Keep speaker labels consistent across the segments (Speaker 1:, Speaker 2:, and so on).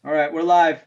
Speaker 1: All right, we're live.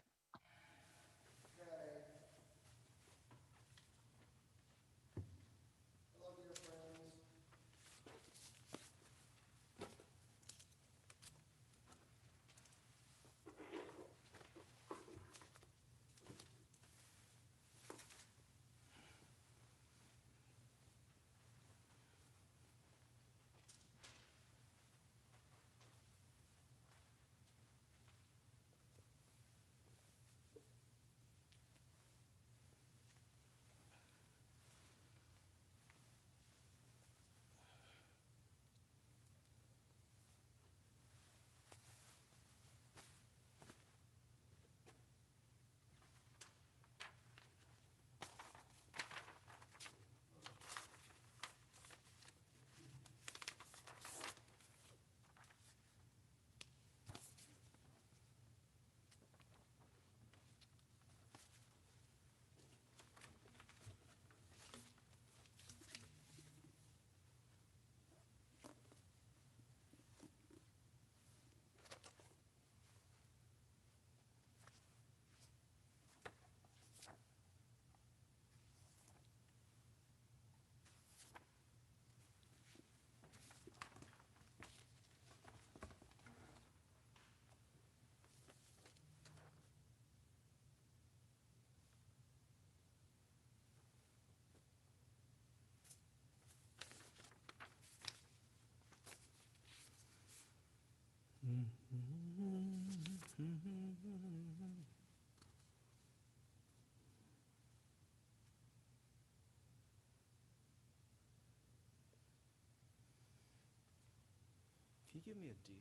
Speaker 2: Can you give me a D?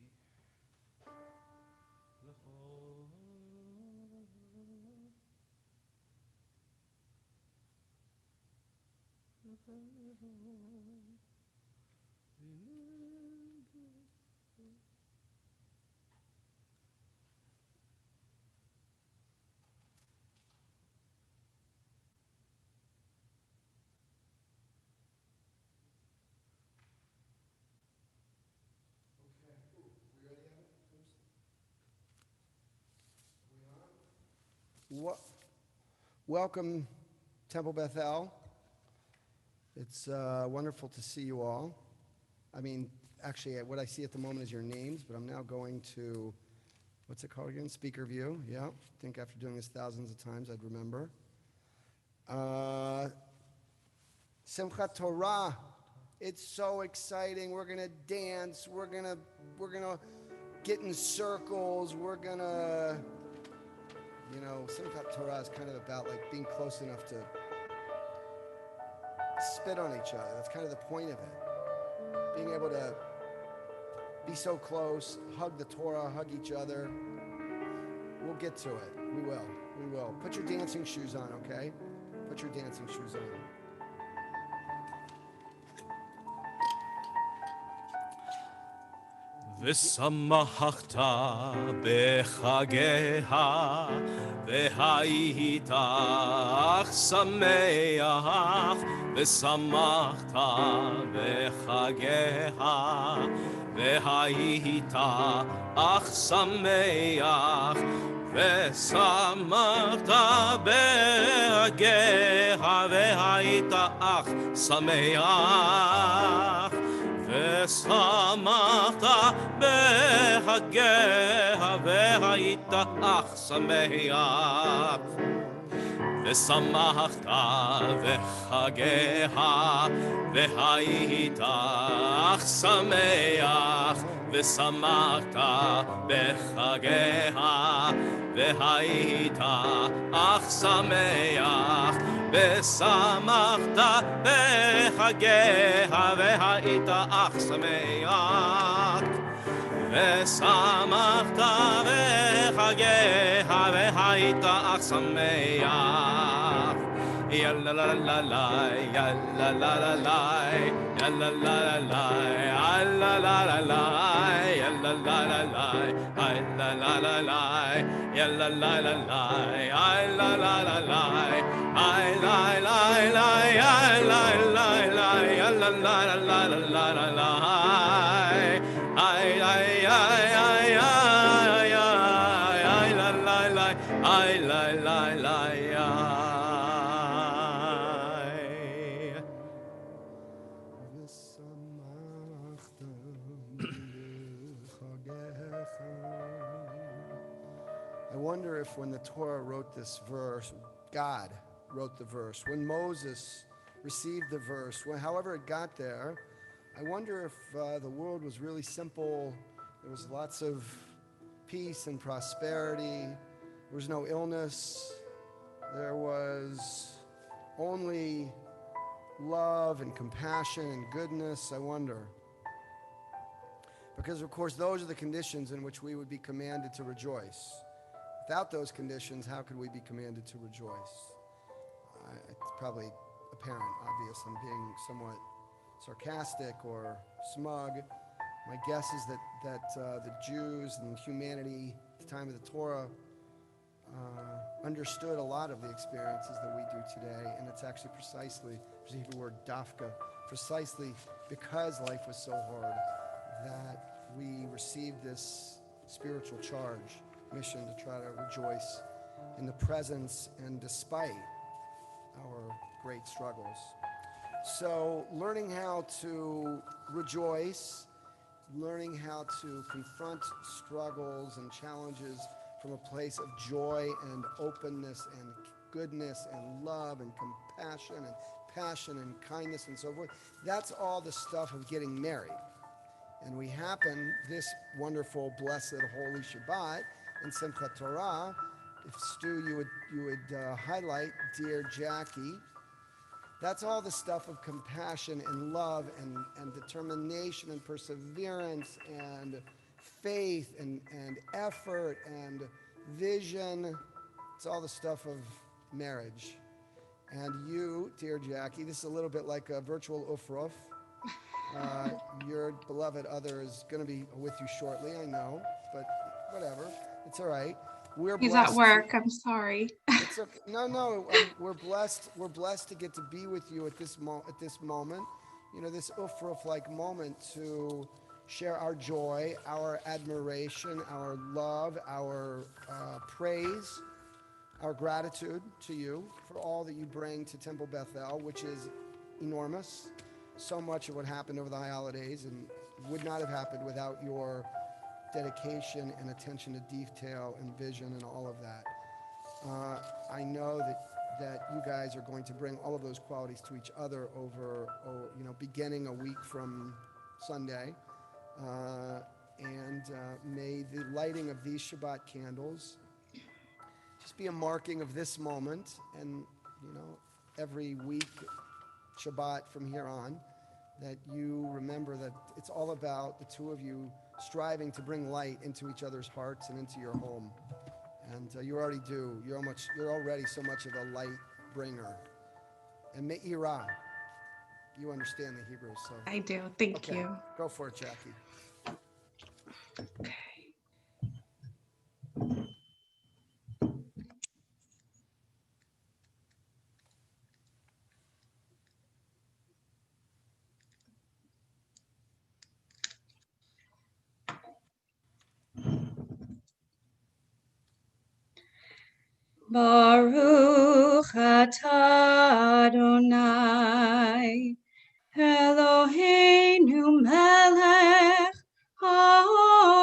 Speaker 3: Welcome, Temple Beth-El. It's wonderful to see you all. I mean, actually, what I see at the moment is your names, but I'm now going to, what's it called again? Speaker view. Yeah, I think after doing this thousands of times, I'd remember. Simchat Torah. It's so exciting. We're gonna dance. We're gonna get in circles. We're gonna, Simchat Torah is kind of about like being close enough to spit on each other. That's kind of the point of it. Being able to be so close, hug the Torah, hug each other. We'll get to it. We will. We will. Put your dancing shoes on, okay? Put your dancing shoes on.
Speaker 2: ושמחת בחגיה, והיית אך שמח, ושמחת בחגיה, והיית אך שמח, ושמחת בחגיה, והיית אך שמח. ושמחת בחגיה והיית אך שמח ושמחת בחגיה והיית אך שמח ושמחת בחגיה והיית אך שמח ושמחת בחגיה והיית אך שמח ושמחת בחגיה והיית אך שמח יאללה לה לה לה יאללה לה לה לה יאללה לה לה לה יאללה לה לה לה יאללה לה לה לה יאללה לה לה לה יאללה לה לה לה יאללה לה לה לה ay la la la ya la la la ya la la la la la la la ay ay ay ay ay ay ay la la ay, la, la, la,
Speaker 3: I wonder if when the Torah wrote this verse, God wrote the verse. When Moses received the verse, however it got there, I wonder if the world was really simple. There was lots of peace and prosperity. There was no illness. There was only love and compassion and goodness. I wonder. Because, of course, those are the conditions in which we would be commanded to rejoice. Without those conditions, how could we be commanded to rejoice? It's probably apparent, obvious. I'm being somewhat sarcastic or smug. My guess is that the Jews and humanity at the time of the Torah understood a lot of the experiences that we do today, and it's actually precisely, there's the Hebrew word dafka, precisely because life was so hard that we received this spiritual charge, mission to try to rejoice in the presence and despite our great struggles. So learning how to rejoice, learning how to confront struggles and challenges from a place of joy and openness and goodness and love and compassion and passion and kindness and so forth. That's all the stuff of getting married. And we happen, this wonderful, blessed, holy Shabbat in Simchat Torah, if Stu, you would highlight, dear Jackie, that's all the stuff of compassion and love and determination and perseverance and faith and effort and vision. It's all the stuff of marriage. And you, dear Jackie, this is a little bit like a virtual ufruf. Your beloved other is going to be with you shortly, I know, but whatever. It's all right. We're
Speaker 1: He's
Speaker 3: blessed.
Speaker 1: at work. I'm sorry.
Speaker 3: It's okay. No. We're blessed. We're blessed to get to be with you at this moment. You know, this ufruf-like moment to share our joy, our admiration, our love, our praise, our gratitude to you for all that you bring to Temple Beth-El, which is enormous. So much of what happened over the high holidays and would not have happened without your dedication and attention to detail and vision and all of that. I know that you guys are going to bring all of those qualities to each other over, beginning a week from Sunday. And may the lighting of these Shabbat candles just be a marking of this moment, and, every week, Shabbat from here on, that you remember that it's all about the two of you striving to bring light into each other's hearts and into your home. And you already do. You're already so much of a light bringer. And me'ira. You understand the Hebrew, so.
Speaker 1: I do. Thank you.
Speaker 3: Go for it, Jackie.
Speaker 1: Okay. Baruch atah Adonai, Eloheinu melech haolam,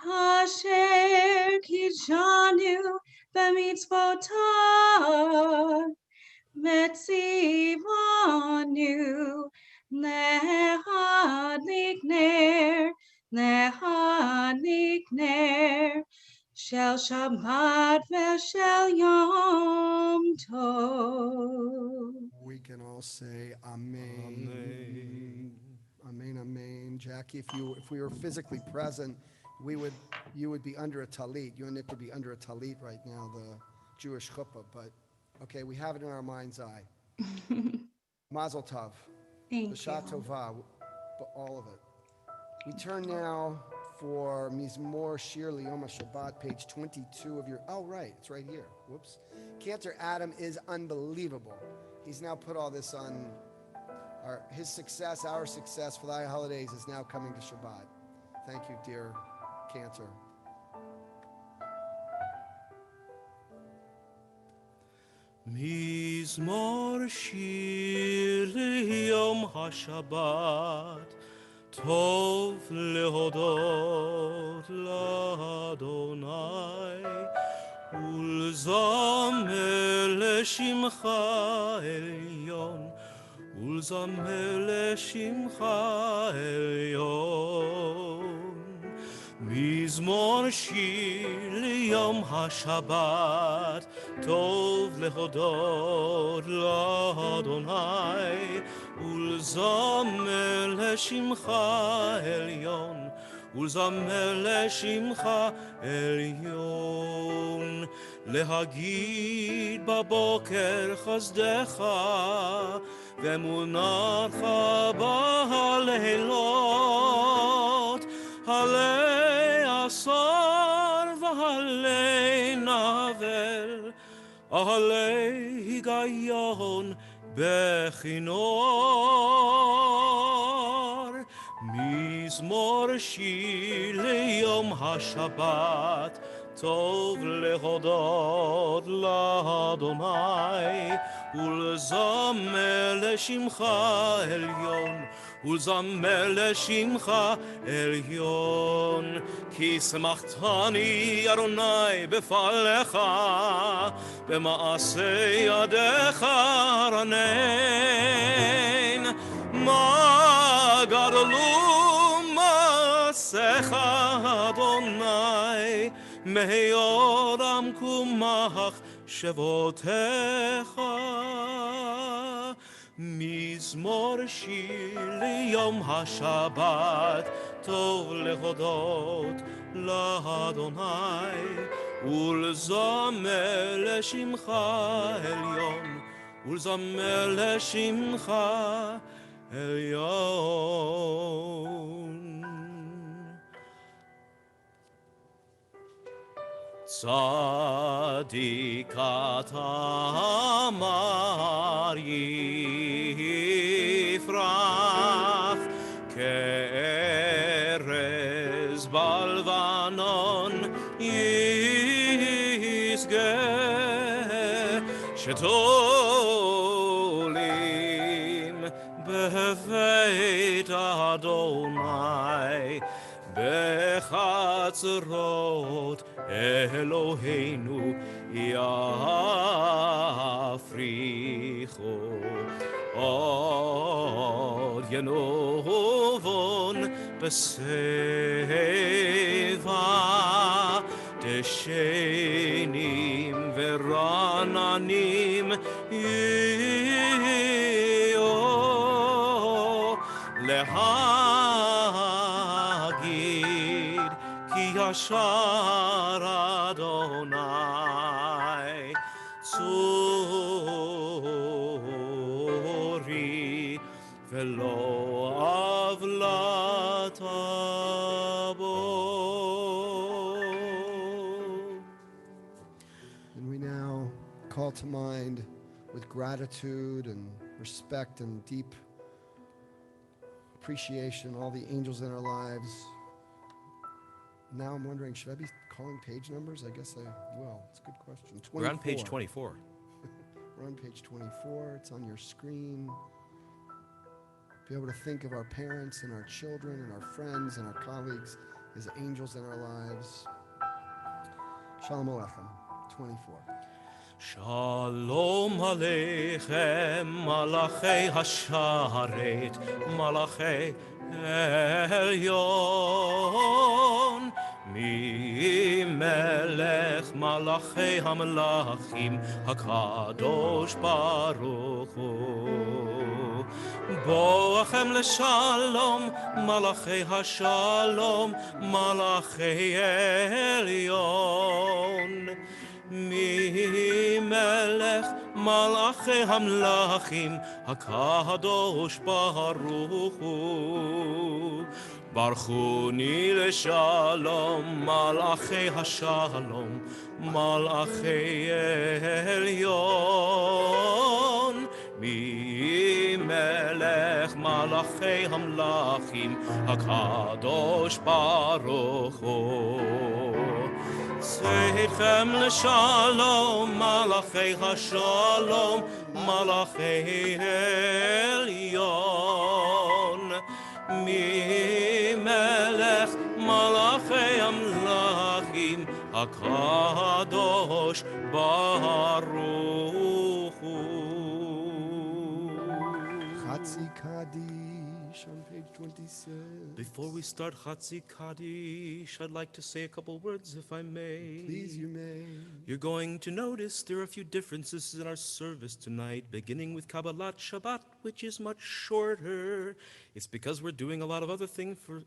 Speaker 1: asher kijanu b'mitzvotav, metzivanu lehadlik ner, Shel Shabbat v'shel Yom Tov.
Speaker 3: We can all say Amen. Amen, amen. Jackie, if we were physically present, you would be under a talit. You and Nick would be under a talit right now, the Jewish chuppah. But okay, we have it in our mind's eye. Mazel tov.
Speaker 1: Thank you.
Speaker 3: B'shat tovah, all of it. We turn now for Mizmor Shir L'Yom HaShabbat, page 22 of your, it's right here. Whoops. Cantor Adam is unbelievable. He's now put all this on, his success, our success for the high holidays is now coming to Shabbat. Thank you, dear Cantor.
Speaker 2: מזמור שיר ליום השבת, טוב להודות לאדוני, ולזמר לשמך עליון, ולזמר לשמך עליון. מזמור שיר ליום השבת, טוב להודות לאדוני, ולזמר לשמך עליון, ולזמר לשמך עליון. להגיד בבוקר חסדך, ואמונתך בלילות, עלי עשר ועלי נבל, עלי היגיון בכינור. מזמור שיר ליום השבת, טוב להודות לאדוני, ולזמר לשמך עליון, ולזמר לשמך עליון. כי שמחתני אדוני בפעלך, במעשה ידיך רנן. מה גדלו מעשיך אדוני, מהיום קומך שבותיך. מזמור שיר ליום השבת, טוב להודות לאדוני, ולזמר לשמך עליון, ולזמר לשמך עליון. צדיק אתה אמר יפרח, כארז בלבנון ישגה, שתולים בבית אדוני, בחצרות אלוהינו יפריחו. עוד ינובון בשיבה, דשנים ורעננים יהיו, להגיד כי ישר אדוני צורי, ולא עוולת בו.
Speaker 3: And we now call to mind with gratitude and respect and deep appreciation all the angels in our lives. Now I'm wondering, should I be calling page numbers? I guess I will. It's a good question. 24.
Speaker 2: We're on page 24.
Speaker 3: We're on page 24. It's on your screen. Be able to think of our parents and our children and our friends and our colleagues as angels in our lives. Shalom Aleichem, 24.
Speaker 2: Shalom Aleichem, Malachei Hasharet, Malachei Elyon. Mi melech Malachei HaMelachim, HaKadosh Baruch Hu. Boachem LeShalom, Malachei HaShalom, Malachei Elyon. Mi melech Malachei HaMelachim, HaKadosh Baruch Hu. Barchuni LeShalom, Malachei HaShalom, Malachei Elyon. Mi melech Malachei HaMelachim, HaKadosh Baruch Hu. Malachechem l'shalom, Malachei ha'shalom, Malachei elyon. Mi melech Malachei amlachim, HaKadosh Baruch Hu.
Speaker 3: Chatzi Kaddish on page 26.
Speaker 2: Before we start Chatzi Kaddish, I'd like to say a couple words, if I may.
Speaker 3: Please, you may.
Speaker 2: You're going to notice there are a few differences in our service tonight, beginning with Kabbalat Shabbat, which is much shorter. It's because we're doing a lot of other things for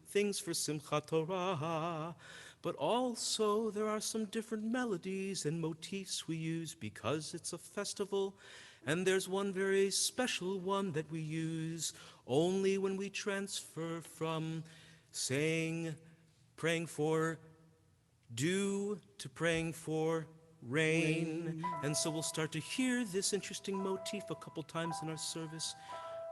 Speaker 2: Simchat Torah. But also, there are some different melodies and motifs we use because it's a festival. And there's one very special one that we use only when we transfer from praying for dew to praying for rain. And so we'll start to hear this interesting motif a couple times in our service,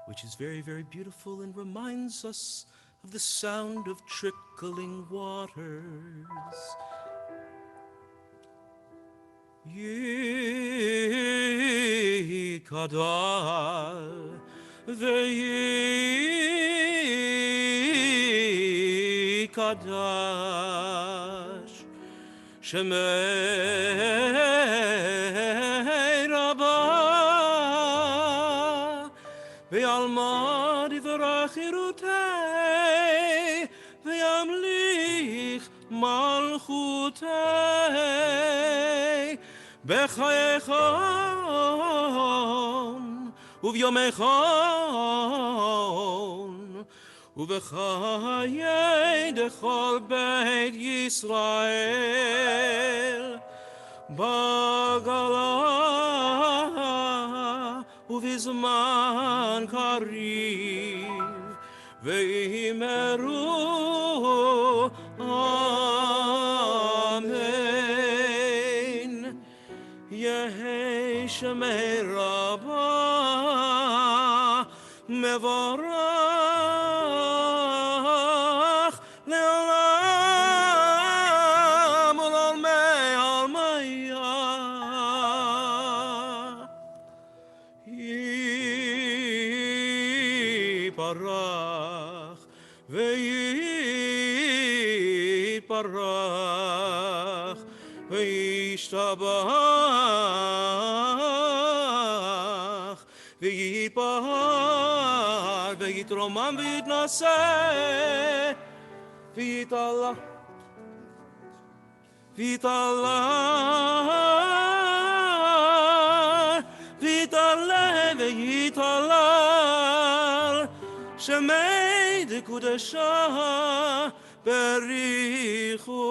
Speaker 2: which is very, very beautiful and reminds us of the sound of trickling waters. Yikadal v'yikadash Shemei Rabbah v'yalma divrach irutei v'yamlich malchutei Bechayechon uvyomechon ubechayei dechol beit Yisrael bagala uvizman kariv veimeru amen. Yehei Shemei Rabbah mevorach le'olam u'l'olmei almayah. Yiparach ve'yiparach ve'yishtabach ve'yipar ve'yitromam ve'yitnaseh ve'yitalach ve'yitalal Shemei dekudesha berichu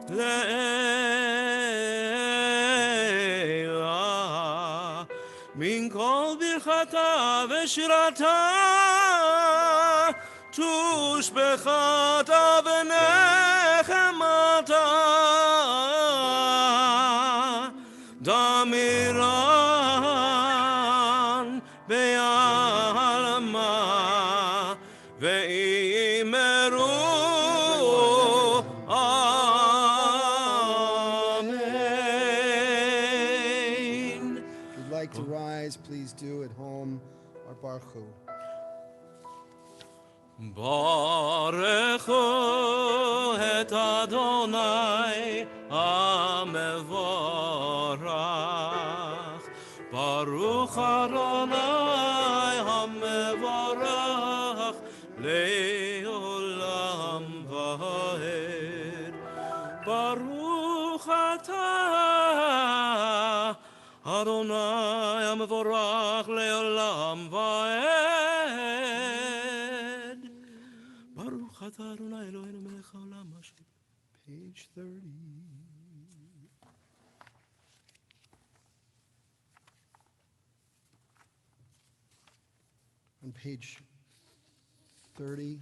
Speaker 2: Leila min kol birchata v'shirata tushbechata v'nechemata damiran be'alma ve'imeru
Speaker 3: To rise, please do at home our Baruch Hu.
Speaker 2: Baruch Hu et Adonai HaMevorach Baruch Adonai HaMevorach Le'olam va'ed Baruch Atah Adonai HaMevorach Le'olam va'ed Baruch Atah Adonai Eloheinu melech haolam asher.
Speaker 3: Page 30. On page 30,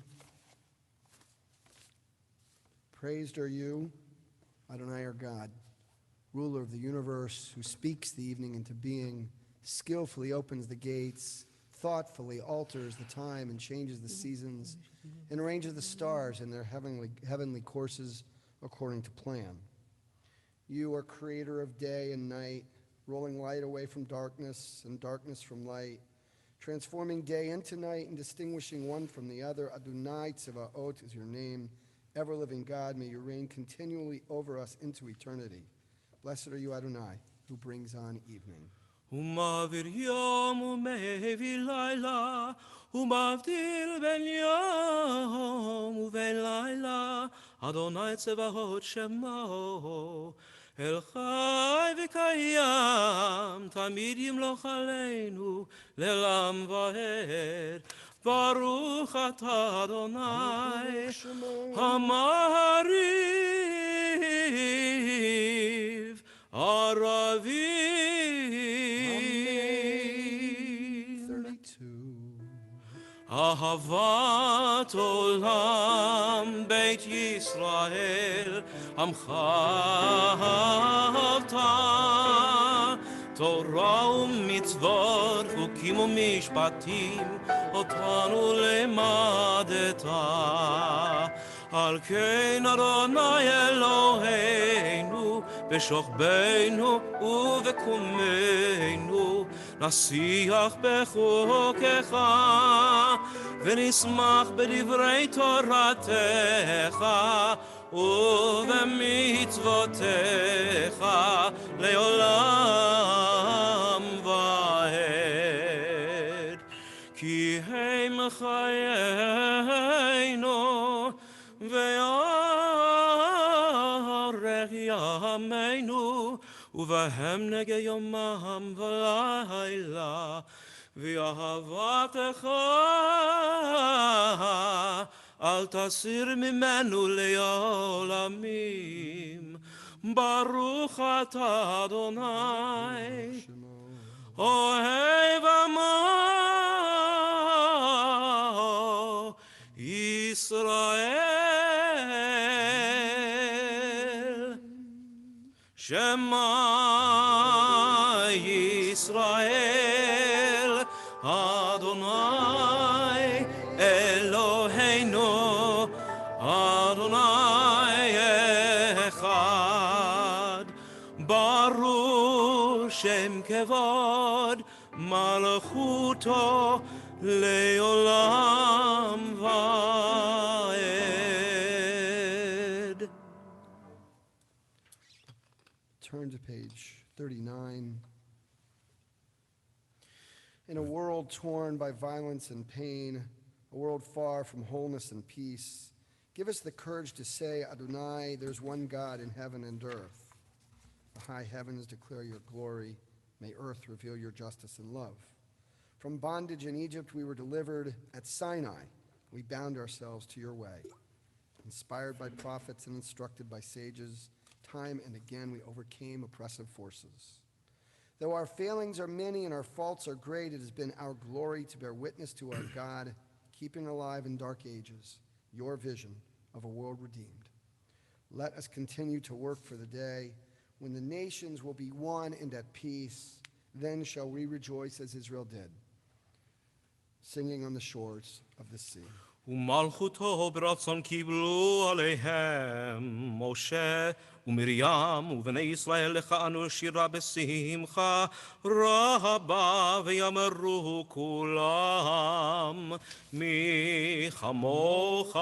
Speaker 3: praised are you, Adonai our God, ruler of the universe, who speaks the evening into being, skillfully opens the gates, thoughtfully alters the time and changes the seasons, and arranges the stars in their heavenly courses according to plan. You are creator of day and night, rolling light away from darkness and darkness from light, transforming day into night and distinguishing one from the other. Adonai Tzevaot is your name. Ever-living God, may you reign continually over us into eternity. Blessed are you, Adonai, who brings on evening.
Speaker 2: ומעביר יום ומביא לילה, ומבדיל בין יום ובין לילה, אדוני צבאות שמו, אל חי וקיים, תמיד ימלוך עלינו, לעולם ועד. ברוך אתה אדוני, המעריב, ערבי.
Speaker 3: 32.
Speaker 2: אהבת עולם בית ישראל, עמך אהבת, תורה ומצוות, חוקים ומשפטים, אותנו למדת. על כן אדוני אלוהינו, בשוכבנו ובקומנו, נשיח בחוקך, ונשמח בדברי תורתך, ובמצוותיך לעולם ועד. כי הם חיינו, ויארך ימינו, ובהם נגע יומם ולילה, ואהבתך אל תסיר ממנו לעולמים. ברוך אתה אדוני, אוהב עמו ישראל. שמע ישראל, אדוני אלוהינו, אדוני אחד. ברוך שם כבוד מלכותו לעולם ועד.
Speaker 3: Turn to page 39. In a world torn by violence and pain, a world far from wholeness and peace, give us the courage to say, Adonai, there's one God in heaven and earth. The high heavens declare your glory. May earth reveal your justice and love. From bondage in Egypt, we were delivered at Sinai. We bound ourselves to your way. Inspired by prophets and instructed by sages, time and again we overcame oppressive forces. Though our failings are many and our faults are great, it has been our glory to bear witness to our God, keeping alive in dark ages your vision of a world redeemed. Let us continue to work for the day when the nations will be one and at peace. Then shall we rejoice as Israel did, singing on the shores of the sea.
Speaker 2: ומלכותו ברצון קיבלו עליהם משה ומרים ובני ישראל לכהנו שירה בשמחה רבה ויאמרו כולם מי כמוך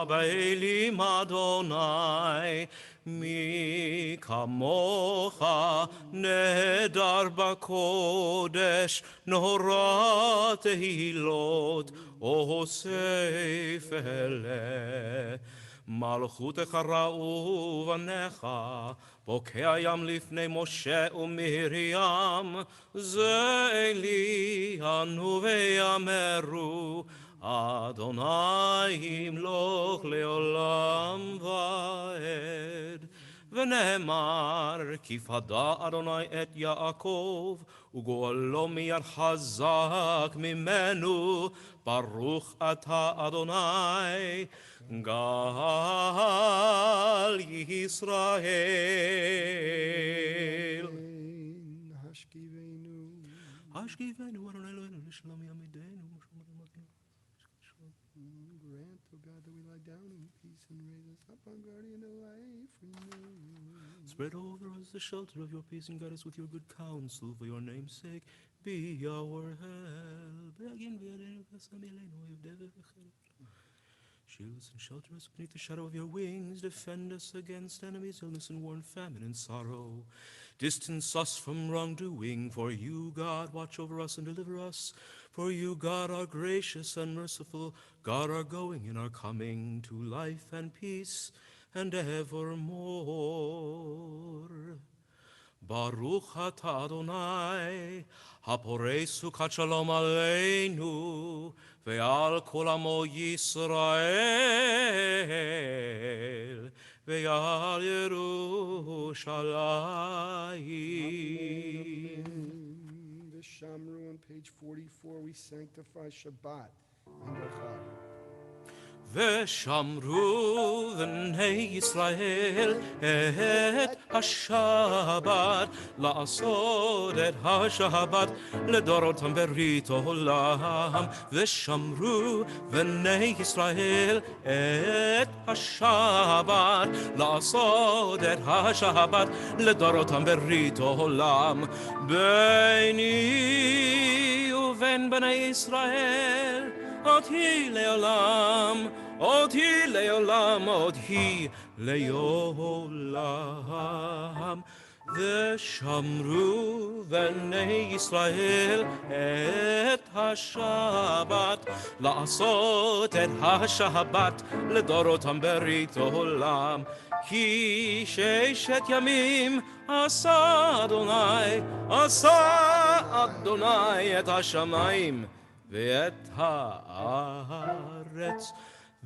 Speaker 2: באלים אדוני מי כמוך נהדר בקודש נורא תהילות אוסף אלה מלכותך ראו בניך בוקע ים לפני משה ומרים זה אלי אנו ויאמרו אדוני ימלוך לעולם ועד ונאמר כי פדה אדוני את יעקב וגואלו מיד חזק ממנו ברוך אתה אדוני גל ישראל השכיבנו אדוני אלוהינו לשלום ימידנו
Speaker 3: Grant, O God, that we lie down in peace and raise us up on guardian of life.
Speaker 2: Spread over us the shelter of your peace and guide us with your good counsel. For your name's sake, be our help. Shield us and shelter us beneath the shadow of your wings. Defend us against enemies, illness, and war, and famine, and sorrow. Distance us from wrongdoing. For you, God, watch over us and deliver us. For you, God, are gracious and merciful. God, our going and our coming to life and peace and evermore. Baruch atah Adonai, haporei sukat shalom aleinu, ve'al kol amo Yisrael, ve'al Yerushalayim.
Speaker 3: The Shamru on page 44, we sanctify Shabbat. Mincha.
Speaker 2: ושמרו בני ישראל את השבת, לעשות את השבת לדורותם ברית עולם. ושמרו בני ישראל את השבת, לעשות את השבת לדורותם ברית עולם. ביני ובין בני ישראל אותי לעולם, אותי לעולם, אותי לעולם. ושמרו בני ישראל את השבת, לעשות את השבת לדורותם ברית עולם. כי ששת ימים עשה אדוני את השמיים ואת הארץ.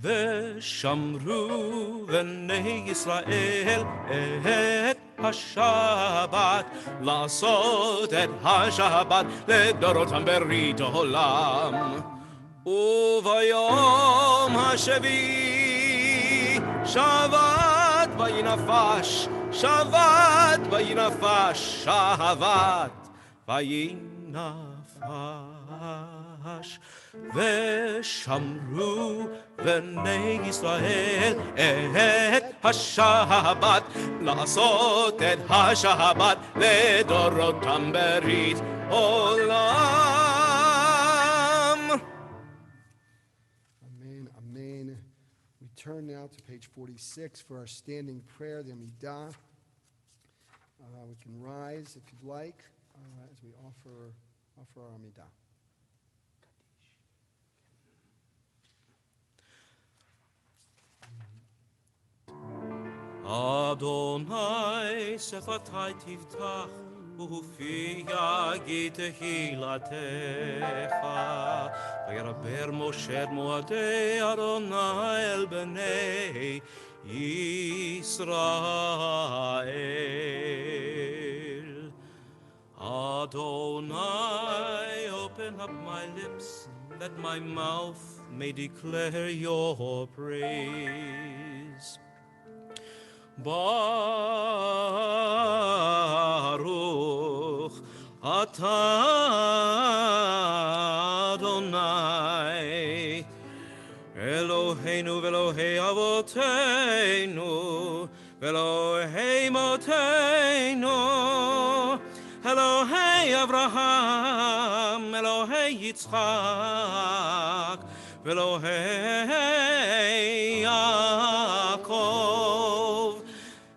Speaker 2: ושמרו בני ישראל את השבת, לעשות את השבת לדורותם ברית עולם. וביום השביעי שבת וינפש, שבת וינפש, שבת וינפש. ושמרו בני ישראל את השבת, לעשות את השבת לדורותם ברית עולם.
Speaker 3: Amen, amen. We turn now to page 46 for our standing prayer, the Amidah. We can rise if you'd like as we offer our Amidah.
Speaker 2: אדוני שפתי תפתח ופי יגיד תהילתך וירבר משה מועדי אדוני אל בני ישראל. Adonai, open up my lips that my mouth may declare your praise. Baruch atah Adonai Eloheinu ve'Elohei avoteinu ve'Elohei moteinu Elohei Avraham Elohei Yitzchak ve'Elohei Yaakov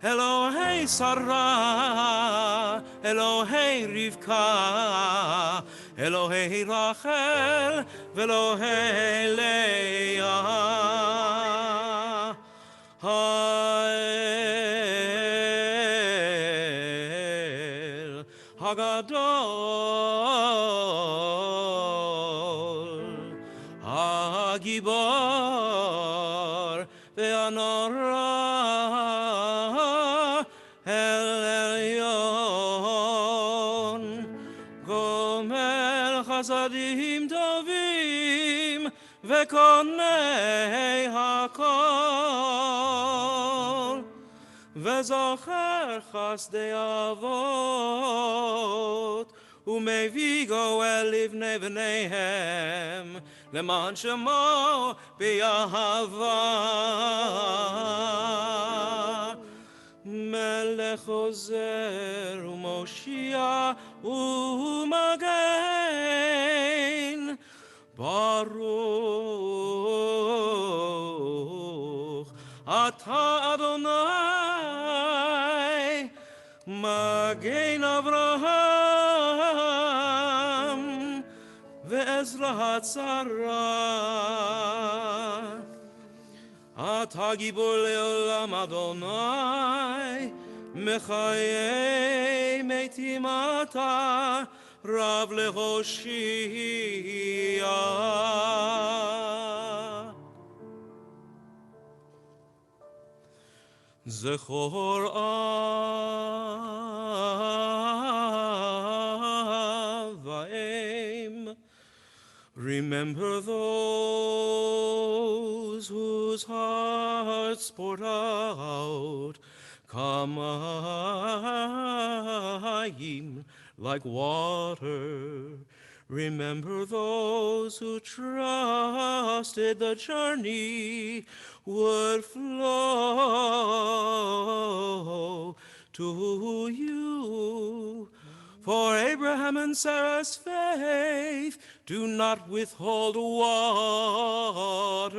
Speaker 2: Elohei Sarah, Elohei Rivka, Elohei Rachel, Elohei Leah. Ha'el Hagadol, Hagibor, Ve'anora. חסדים טובים וקוני הכל וזוכר חסדי אבות ומביא גואל לבני בניהם למען שמו באהבה מלך וחוזר ומושיע ומגן. ברוך אתה אדוני, מגן אברהם ועזרא הצרה. אתה גיבור לעולם אדוני, מחיי מתים אתה, רב להושיע. זכור אב ואם, remember those whose hearts poured out kamayim like water. Remember those who trusted the journey would flow to you. For Abraham and Sarah's faith do not withhold water.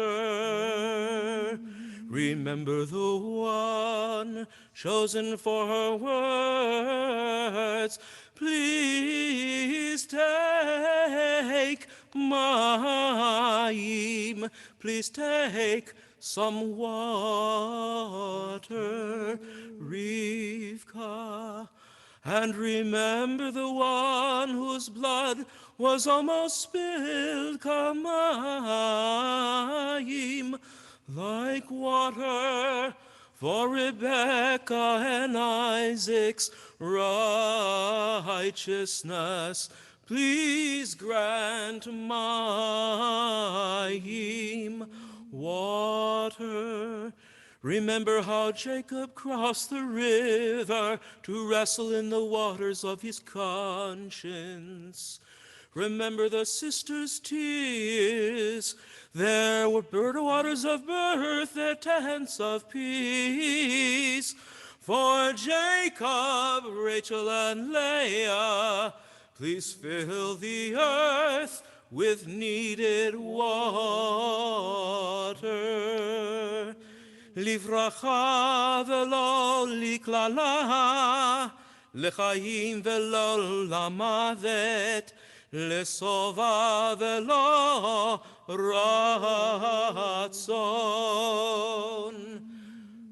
Speaker 2: Remember the one chosen for her words. Please take Maim. Please take some water, Rivka. And remember the one whose blood was almost spilled, Kamayim, like water, for Rebekah and Isaac's righteousness. Please grant Maim, water. Remember how Jacob crossed the river to wrestle in the waters of his conscience. Remember the sisters' tears. There were waters of birth, their tents of peace. For Jacob, Rachel, and Leah, please fill the earth with needed water. Livracha velo liklala, לחיים ולא למוות, לשובע ולא רצון.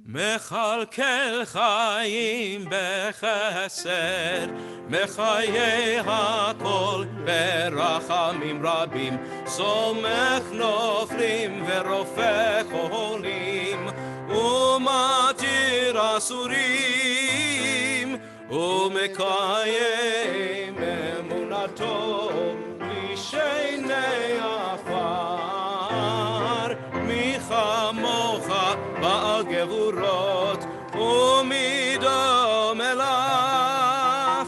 Speaker 2: מכלכל חיים בחסד, מחיי הכל ברחמים רבים, סומך נופלים ורופא חולים, ומתיר אסורים, ומקיים אמונתו משני עפר. מי כמוך בעל גבורות ומידו מלך,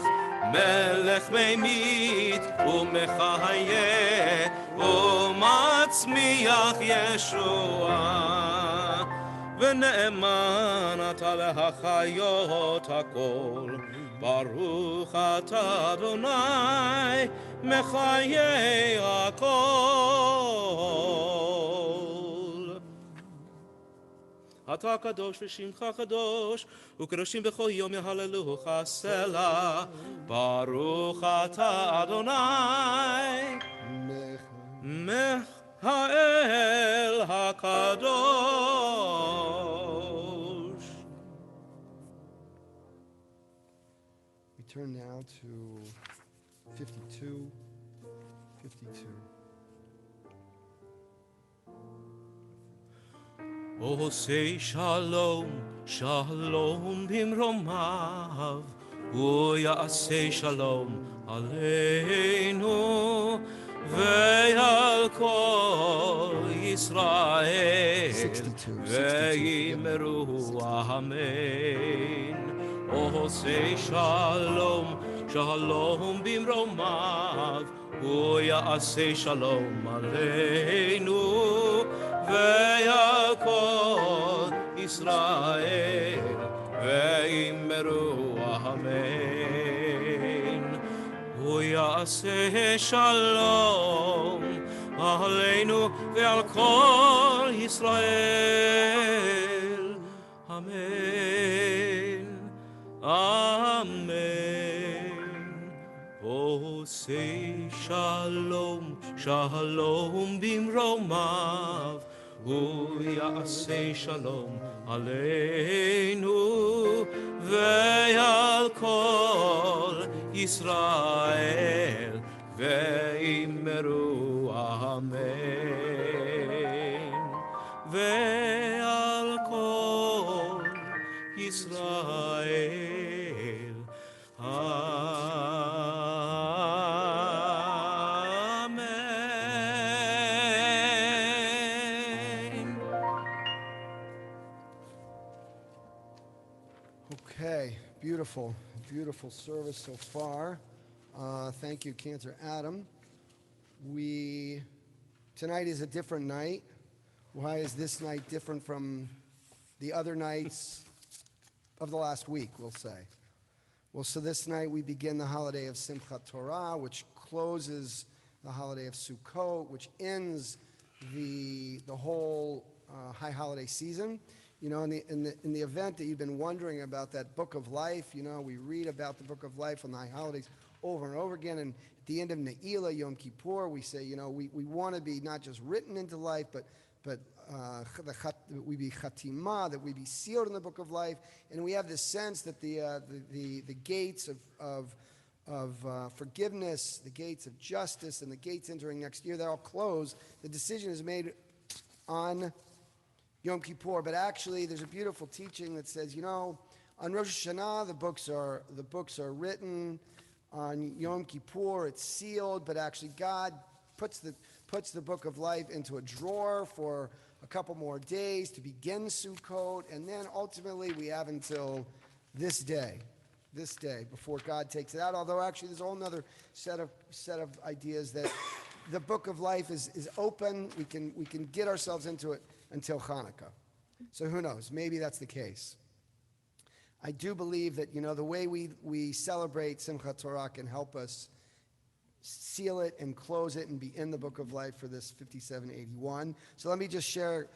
Speaker 2: מלך ממית ומחיה ומצמיח ישועה. ונאמן אתה להחיות הכל, ברוך אתה אדוני מחיי הכל. אתה קדוש ושמך קדוש, וקדושים בכל יום יהללוך סלה. ברוך אתה אדוני האל הקדוש.
Speaker 3: We turn now to 52.
Speaker 2: עושה שלום, שלום במרומיו, הוא יעשה שלום עלינו ועל כל ישראל, ואמרו אמן. עושה שלום, שלום במרומיו, הוא יעשה שלום עלינו ועל כל ישראל, ואמרו אמן. הוא יעשה שלום עלינו ועל כל ישראל. אמן, אמן. עושה שלום, שלום במרומיו, הוא יעשה שלום עלינו ועל כל ישראל, ואמרו אמן, ועל כל ישראל amen.
Speaker 3: Okay, beautiful, beautiful service so far. Thank you, Cantor Adam. Tonight is a different night. Why is this night different from the other nights of the last week, we'll say? Well, so this night we begin the holiday of Simchat Torah, which closes the holiday of Sukkot, which ends the whole high holiday season. You know, in the event that you've been wondering about that book of life, you know, we read about the book of life on the high holidays over and over again. And at the end of Ne'ilah, Yom Kippur, we say, you know, we want to be not just written into life, but we be chatimah, that we be sealed in the book of life. And we have this sense that the gates of forgiveness, the gates of justice, and the gates entering next year, they're all closed. The decision is made on Yom Kippur, but actually there's a beautiful teaching that says, you know, on Rosh Hashanah the books are written. On Yom Kippur it's sealed, but actually God puts the book of life into a drawer for a couple more days to begin Sukkot, and then ultimately we have until this day before God takes it out. Although actually there's a whole other set of ideas that the book of life is open. We can get ourselves into it until Hanukkah. So who knows? Maybe that's the case. I do believe that, you know, the way we celebrate Simchat Torah can help us seal it and close it and be in the book of life for this 5781. So let me just share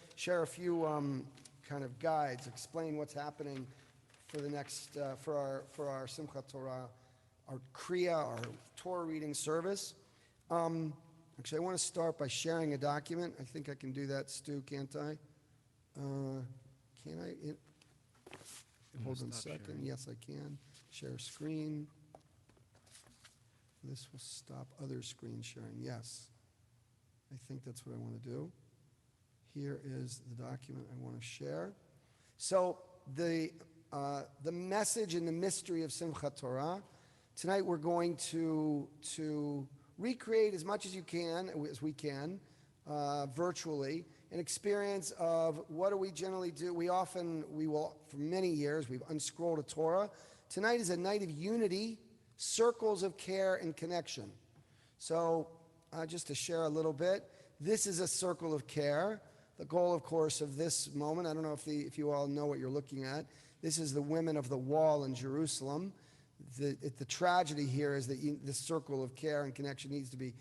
Speaker 3: a few kind of guides, explain what's happening for the next for our Simchat Torah, our Kriya, our Torah reading service. Actually, I want to start by sharing a document. I think I can do that, Stu, can't I? Can I? Hold on a second. Sharing. Yes, I can. Share screen. This will stop other screen sharing. Yes. I think that's what I want to do. Here is the document I want to share. So the message and the mystery of Simchat Torah. Tonight we're going to recreate as much as we can, virtually, an experience of what do we generally do. We will, for many years, we've unscrolled a Torah. Tonight is a night of unity, circles of care and connection. So just to share a little bit, this is a circle of care. The goal, of course, of this moment, I don't know if you all know what you're looking at. This is the women of the wall in Jerusalem. The tragedy here is that this circle of care and connection needs to be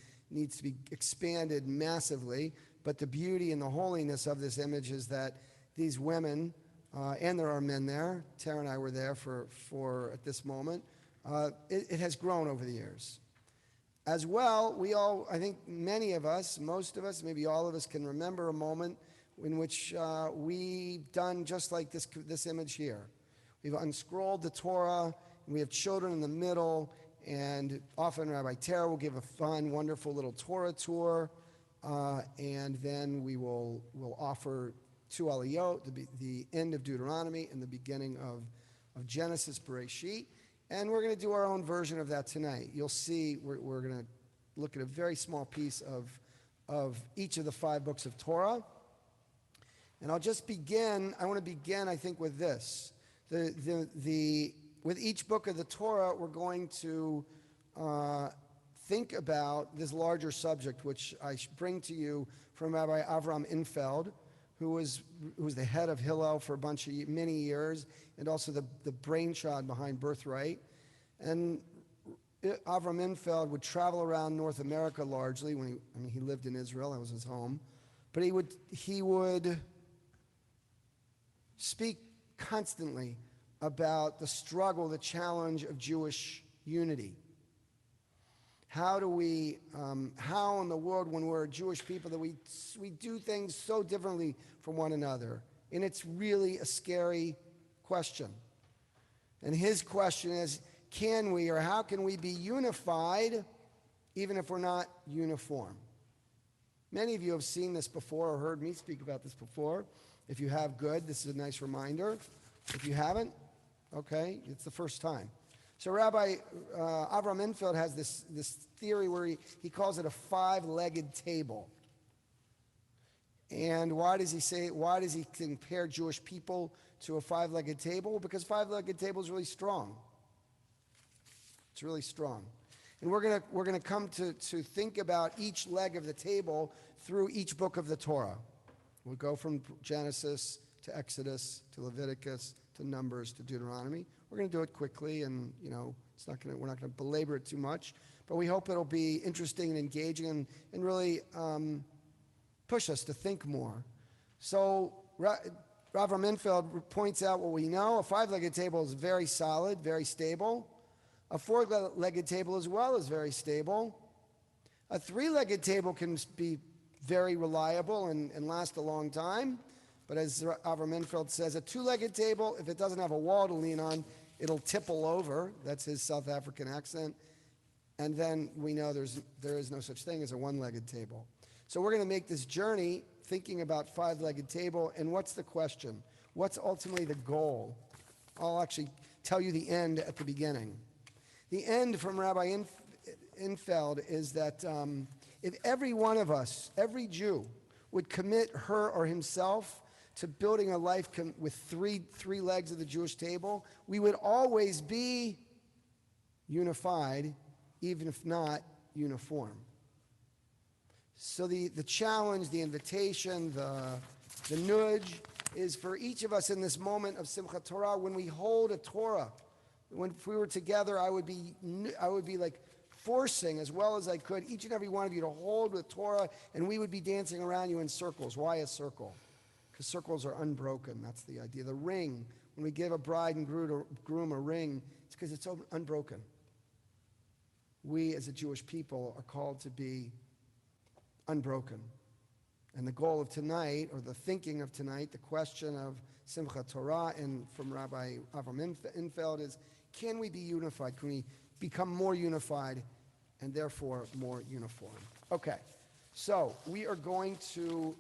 Speaker 3: expanded massively. But the beauty and the holiness of this image is that these women, and there are men there, Tara and I were there for at this moment, it has grown over the years. As well, I think many of us, most of us, maybe all of us can remember a moment in which we've done just like this image here. We've unscrolled the Torah, and we have children in the middle, and often Rabbi Tara will give a fun, wonderful little Torah tour, and then we'll offer two aliyot, the end of Deuteronomy and the beginning of Genesis, Bereshit. And we're going to do our own version of that tonight. You'll see we're going to look at a very small piece of each of the 5 books of Torah. And I'll just begin, I want to begin, I think, with this. With each book of the Torah, we're going to think about this larger subject, which I bring to you from Rabbi Avram Infeld, who was the head of Hillel for many years, and also the brainchild behind Birthright. And Avram Infeld would travel around North America largely he lived in Israel, that was his home. But he would speak constantly about the struggle, the challenge of Jewish unity. How in the world, when we're a Jewish people, that we do things so differently from one another? And it's really a scary question. And his question is, can we, or how can we be unified even if we're not uniform? Many of you have seen this before or heard me speak about this before. If you have, good. This is a nice reminder. If you haven't, okay, it's the first time. So Rabbi Avram Infeld has this theory where he calls it a five-legged table. And why does he compare Jewish people to a five-legged table? Because five-legged table is really strong. It's really strong. And we're gonna come to think about each leg of the table through each book of the Torah. We'll go from Genesis to Exodus to Leviticus to Numbers to Deuteronomy. We're going to do it quickly, and we're not going to belabor it too much. But we hope it'll be interesting and engaging and really push us to think more. So Avram Infeld points out what we know. A five-legged table is very solid, very stable. A four-legged table as well is very stable. A three-legged table can be very reliable and last a long time. But as Avram Infeld says, a two-legged table, if it doesn't have a wall to lean on, it'll tipple over. That's his South African accent. And then we know there is no such thing as a one-legged table. So we're going to make this journey thinking about five-legged table. And what's the question? What's ultimately the goal? I'll actually tell you the end at the beginning. The end from Rabbi Infeld is that if every one of us, every Jew, would commit her or himself to building a life with three legs of the Jewish table, we would always be unified, even if not uniform. So the challenge, the invitation, the nudge is for each of us in this moment of Simchat Torah, when we hold a Torah. If we were together, I would be like forcing as well as I could each and every one of you to hold with Torah, and we would be dancing around you in circles. Why a circle? Because circles are unbroken. That's the idea. The ring, when we give a bride and groom a ring, it's because it's unbroken. We as a Jewish people are called to be unbroken. And the goal of tonight, or the thinking of tonight, the question of Simchat Torah and from Rabbi Avram Infeld is, can we be unified? Can we become more unified and therefore more uniform? Okay, so we are going to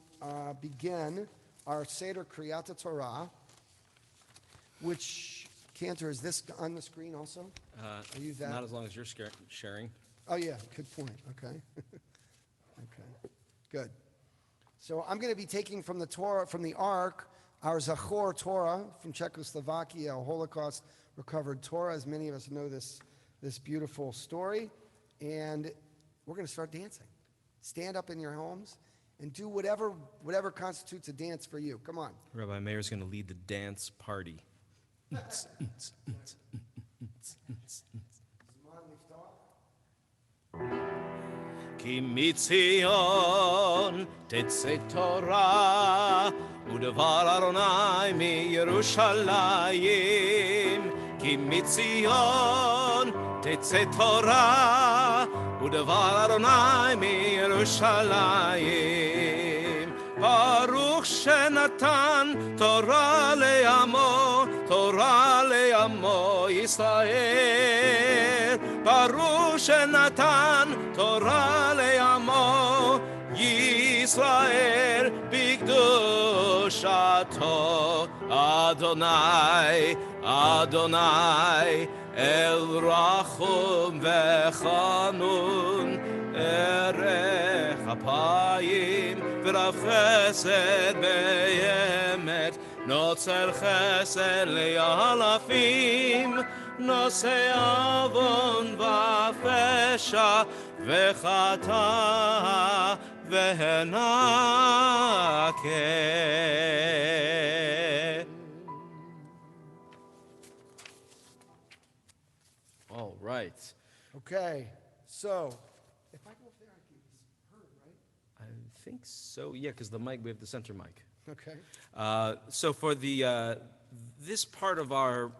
Speaker 3: begin our Seder Kriyat Torah, which, Cantor, is this on the screen also? Are you that?
Speaker 2: Not as long as you're sharing.
Speaker 3: Oh yeah, good point, okay. Okay, good. So I'm going to be taking from the Torah, from the Ark, our Zachor Torah from Czechoslovakia, a Holocaust recovered Torah. As many of us know this beautiful story. And we're going to start dancing. Stand up in your homes and do whatever constitutes a dance for you. Come on.
Speaker 2: Rabbi Meir's going to lead the dance party. כי מציון תצא תורה ודבר אדוני מירושלים כי מציון תצא תורה ודבר אדוני מירושלים ברוך שנתן תורה לעמו ישראל ברוך שנתן תורה לעמו ישראל בקדושתו אדוני אדוני אל רחום וחנון ערך אפיים ורב חסד באמת נוצר חסד לאלפים נושא עוון ופשע וחטא v'henake. All right.
Speaker 3: Okay, so if I go up there, I can heard, right?
Speaker 2: I think so. Yeah, because the mic, we have the center mic.
Speaker 3: Okay.
Speaker 2: So for the this part of our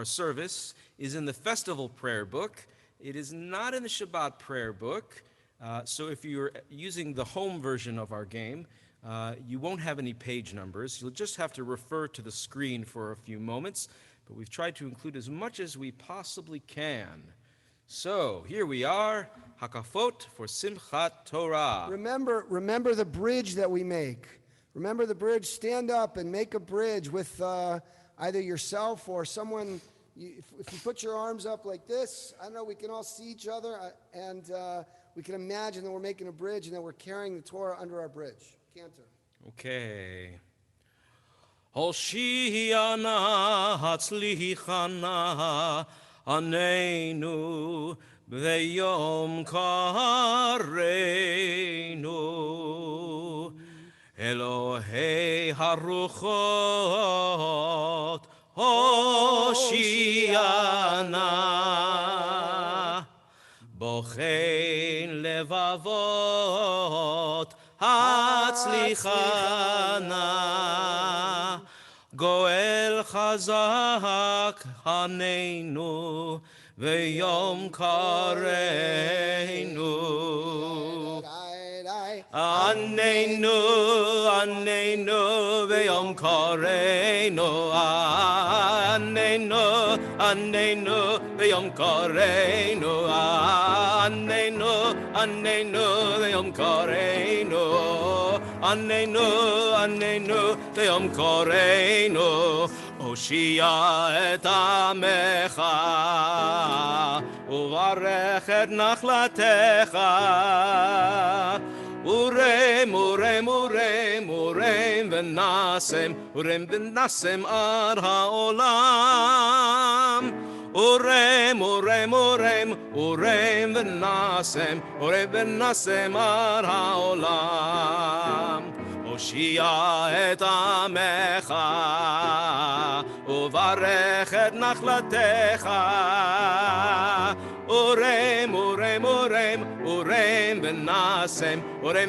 Speaker 2: service is in the festival prayer book. It is not in the Shabbat prayer book. So if you're using the home version of our game, you won't have any page numbers. You'll just have to refer to the screen for a few moments. But we've tried to include as much as we possibly can. So here we are, Hakafot for Simchat Torah.
Speaker 3: Remember the bridge that we make. Remember the bridge. Stand up and make a bridge with either yourself or someone. If you put your arms up like this, I don't know, we can all see each other, and we can imagine that we're making a bridge and that we're carrying the Torah under our bridge. Cantor.
Speaker 2: Okay. Hoshiana hatzlichana anenu b'yom kareinu Elohei haruchot Hoshiana Bochein levavot Hatzlichana Goel Chazak Hanenu V'yom Kareinu Anenu V'yom Kareinu Anenu V'yom Kareinu Anenu V'yom Kareinu Anenu V'yom Kareinu Oshia et amecha Uvarech et nachlatecha Urem v'nasem ar ha'olam Urem v'nasem ar ha'olam Oshia et amecha Uvarech et nachlatecha Urem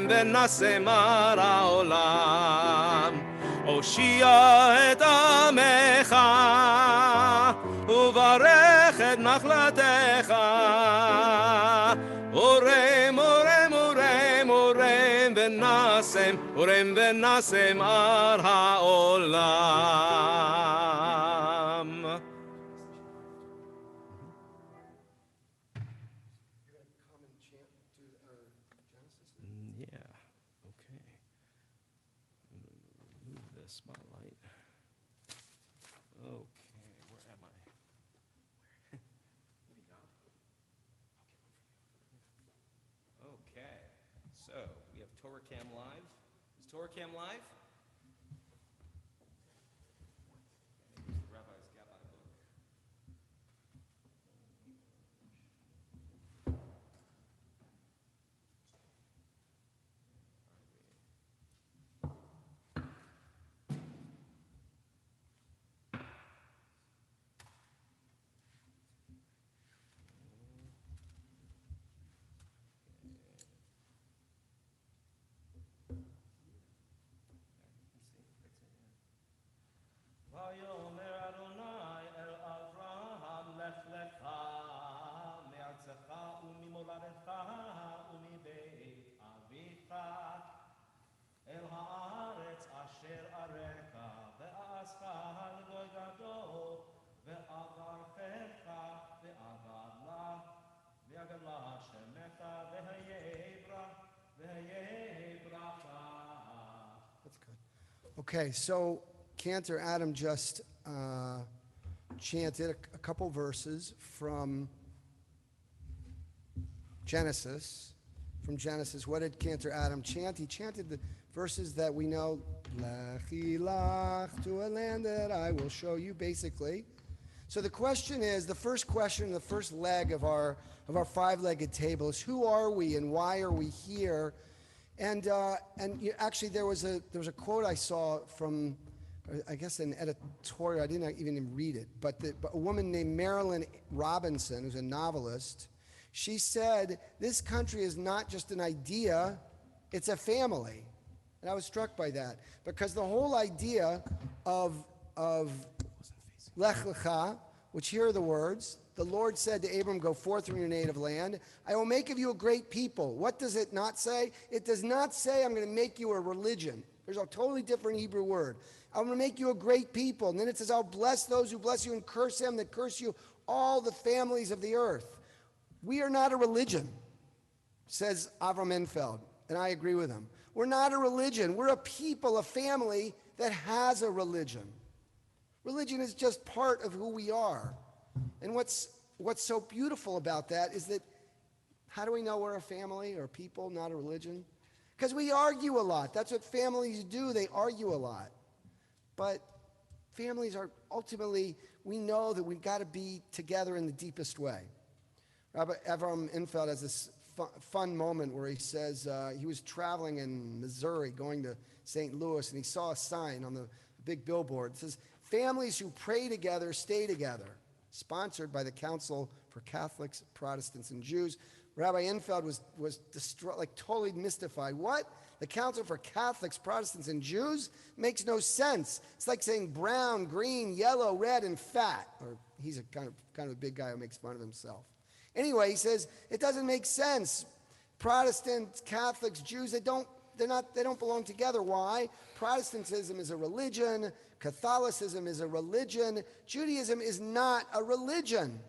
Speaker 2: v'nasem ar ha'olam Oshia et amecha Uvarech et nachlatecha Urem v'nasem ar ha'olam. Yeah, okay. Move the spotlight. Okay, where am I? Okay, so we have Torah Cam Live. Is Torah Cam live? Rabbi's Gabbai book. Vayomer Adonai el Avraham lech lecha me'artzecha u'mimoladecha u'mibeit avicha el haaretz asher areka ve'ascha l'goy gadol ve'avarchecha ve'agadla ve'agadla shemecha ve'hayei bracha.
Speaker 3: That's good. Okay, so Cantor Adam just chanted a couple verses from Genesis. What did Cantor Adam chant? He chanted the verses that we know, Lechi lach, to a land that I will show you, basically. So the question is, the first question, the first leg of our five-legged table is, who are we and why are we here Actually, there was a quote I saw from, I guess, an editorial. I didn't even read it, but a woman named Marilyn Robinson, who's a novelist, she said, "This country is not just an idea; it's a family." And I was struck by that because the whole idea of Lech Lecha, which here are the words. The Lord said to Abram, "Go forth from your native land. I will make of you a great people." What does it not say? It does not say, "I'm going to make you a religion." There's a totally different Hebrew word. "I'm going to make you a great people." And then it says, "I'll bless those who bless you and curse them that curse you, all the families of the earth." We are not a religion, says Avram Enfeld, and I agree with him. We're not a religion. We're a people, a family that has a religion. Religion is just part of who we are. And what's so beautiful about that is that, how do we know we're a family or a people, not a religion? Because we argue a lot. That's what families do. They argue a lot. But families are ultimately, we know that we've got to be together in the deepest way. Rabbi Avram Enfeld has this fun moment where he says he was traveling in Missouri going to St. Louis, and he saw a sign on the big billboard. It says, "Families who pray together stay together." Sponsored by the Council for Catholics, Protestants, and Jews. Rabbi Enfeld was distraught, like totally mystified. What? The Council for Catholics, Protestants, and Jews? Makes no sense. It's like saying brown, green, yellow, red, and fat. Or he's a kind of a big guy who makes fun of himself. Anyway, he says it doesn't make sense. Protestants, Catholics, Jews, they don't belong together. Why? Protestantism is a religion. Catholicism is a religion. Judaism is not a religion.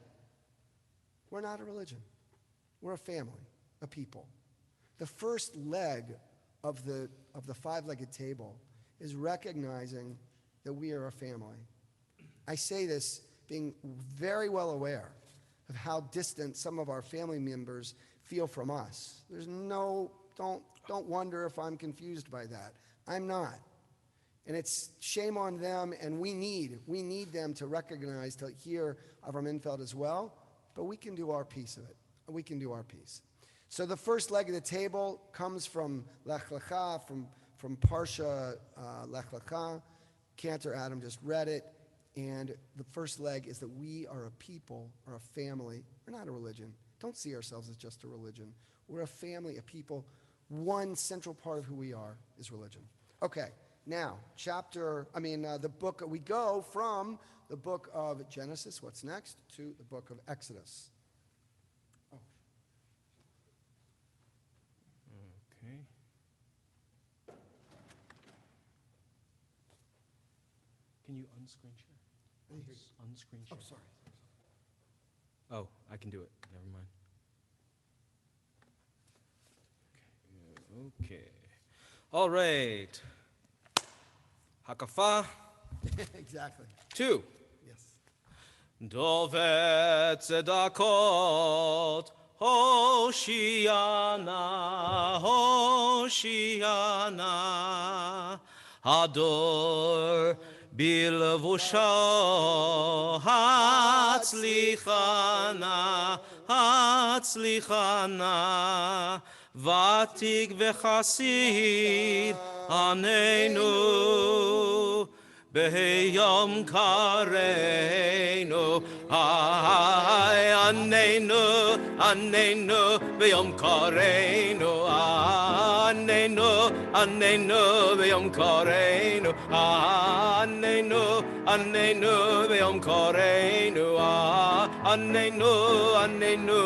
Speaker 3: We're not a religion. We're a family, a people. The first leg of the five-legged table is recognizing that we are a family. I say this being very well aware of how distant some of our family members feel from us. Don't wonder if I'm confused by that. I'm not. And it's shame on them, and we need them to recognize, to hear Avram Enfeld as well, but we can do our piece of it. We can do our piece. So the first leg of the table comes from Lech Lecha, from Parsha Lech Lecha. Cantor Adam just read it, and the first leg is that we are a people, or a family. We're not a religion. Don't see ourselves as just a religion. We're a family, a people. One central part of who we are is religion. Okay. Now, the book, we go from the book of Genesis, what's next, to the book of Exodus. Oh.
Speaker 2: Okay. Can you unscreen share? Unscreen share.
Speaker 3: Oh, sorry.
Speaker 2: Oh, I can do it. Never mind. Okay. All right. Hakafa.
Speaker 3: Exactly.
Speaker 2: 2.
Speaker 3: Yes.
Speaker 2: Dovet tzedakot, Hoshiana, Hoshiana, Hador bilvusha, Hatzlichana, Hatzlichana, Vatik v'chasid, Anenu, Beyom Kareinu, ay, Anenu, Anenu, Beyom Kareinu, Anenu, Anenu, Beyom Kareinu, Anenu, Anenu, Beyom Kareinu, Anenu, Anenu,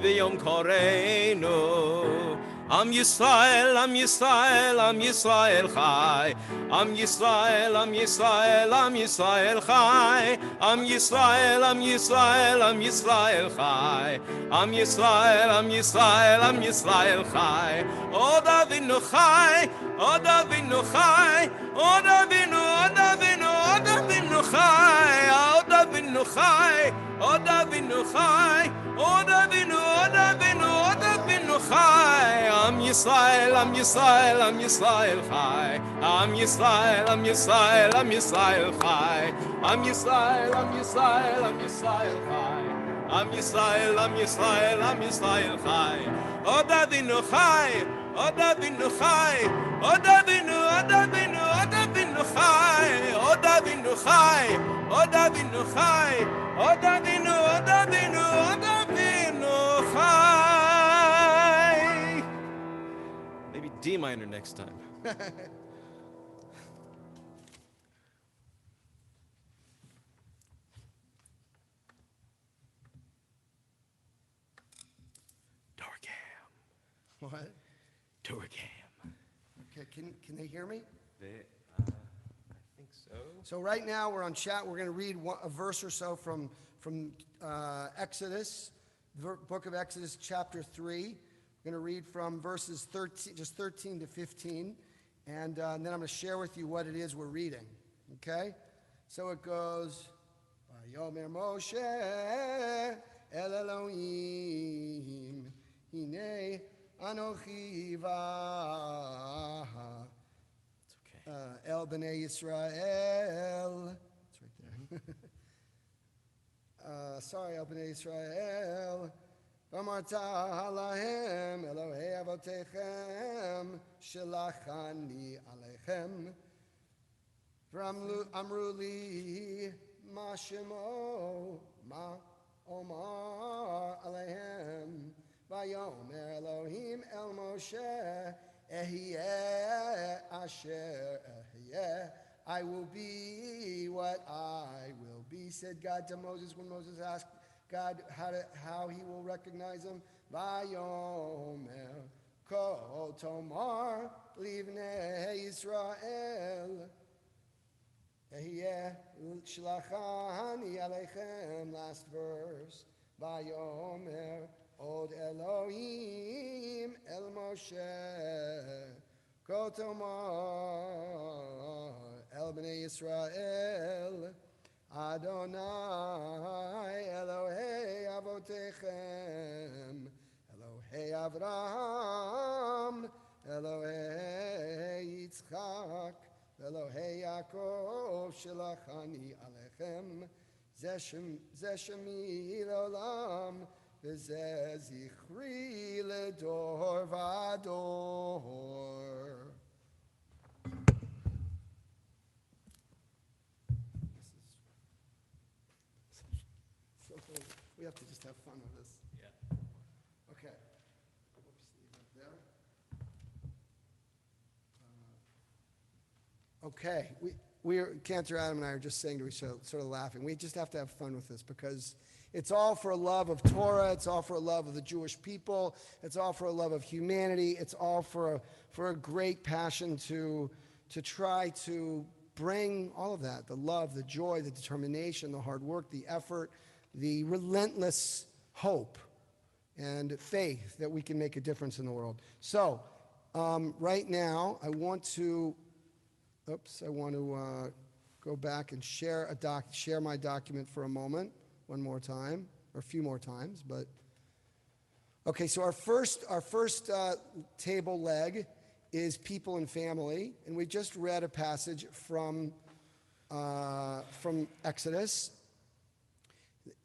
Speaker 2: Beyom Kareinu. Am Yisrael, Am Yisrael, Am Yisrael Chai. Am Yisrael, Am Yisrael, Am Yisrael Chai. Am Yisrael, Am Yisrael, Am Yisrael Chai. Am Yisrael, Am Yisrael, Am Yisrael Chai. Od Avinu Chai, Od Avinu Chai, Od Avinu, Od Avinu, Od Avinu Chai, Od Avinu Chai, Od Avinu Chai, Od Avinu, Od Avinu, Od Avinu Chai. Am Yisrael, Am Yisrael, Am Yisrael Chai. Am Yisrael, Am Yisrael, Am Yisrael Chai. Am Yisrael, Am Yisrael, Am Yisrael Chai. Am Yisrael, Am Yisrael, Am Yisrael Chai. Od Avinu Chai, Od Avinu Chai, Od Avinu, Od Avinu, Od Avinu Chai, Od Avinu Chai, Od Avinu Chai, Od Avinu, Od Avinu, Od Avinu Chai. Maybe D minor next time.
Speaker 3: What?
Speaker 2: Torgam.
Speaker 3: Okay, can they hear me?
Speaker 2: I think so.
Speaker 3: So right now we're on chat. We're going to read a verse or so from Exodus, the book of Exodus, chapter 3. We're going to read from verses 13 to 15, and then I'm going to share with you what it is we're reading. Okay? So it goes, Vayomer Moshe el Elohim hinei Anochi va
Speaker 2: It's okay.
Speaker 3: El Bnei Yisrael. It's right there. Sorry, El Bnei Yisrael. V'amarta halahem Elohei avotechem shelachani alechem. V'amru li ma shemo ma omar aleihem. Vayomer Elohim el Moshe, Ehyeh asher ehyeh. I will be what I will be, said God to Moses when Moses asked God how he will recognize him. Vayomer kol tomar livnei Yisrael, Ehyeh shlachani aleichem. Last verse. Vayomer Od Elohim El Moshe Kol Tomar El Bnei Yisrael Adonai Elohei Avotechem Elohei Avraham Elohei Yitzchak Elohei Yaakov Shelachani Alechem Zeh Shemi L'olam V'zeh zichri ledor v'ador. We have to just have fun with this.
Speaker 2: Yeah.
Speaker 3: Okay. Oops, leave that there. Okay. Cantor Adam and I are just saying to each other, sort of laughing. We just have to have fun with this because it's all for a love of Torah. It's all for a love of the Jewish people. It's all for a love of humanity. It's all for a great passion to try to bring all of that, the love, the joy, the determination, the hard work, the effort, the relentless hope and faith that we can make a difference in the world. So right now I want to go back and share my document for a moment. One more time, or a few more times, but okay. So our first table leg is people and family, and we just read a passage from Exodus.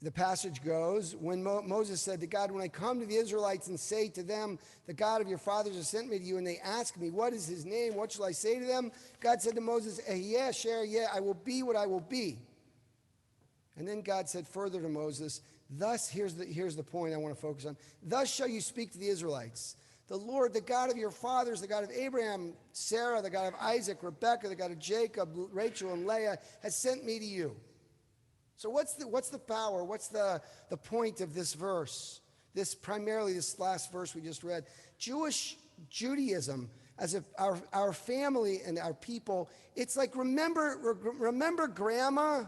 Speaker 3: The passage goes, when Moses said to God, "When I come to the Israelites and say to them, the God of your fathers has sent me to you, and they ask me, what is his name? What shall I say to them?" God said to Moses, "Ehyeh asher ehyeh, I will be what I will be." And then God said further to Moses, thus, here's the point I want to focus on. Thus shall you speak to the Israelites. The Lord, the God of your fathers, the God of Abraham, Sarah, the God of Isaac, Rebekah, the God of Jacob, Rachel, and Leah, has sent me to you. So what's the power? What's the point of this verse? This last verse we just read. Judaism, as if our family and our people, it's like remember grandma?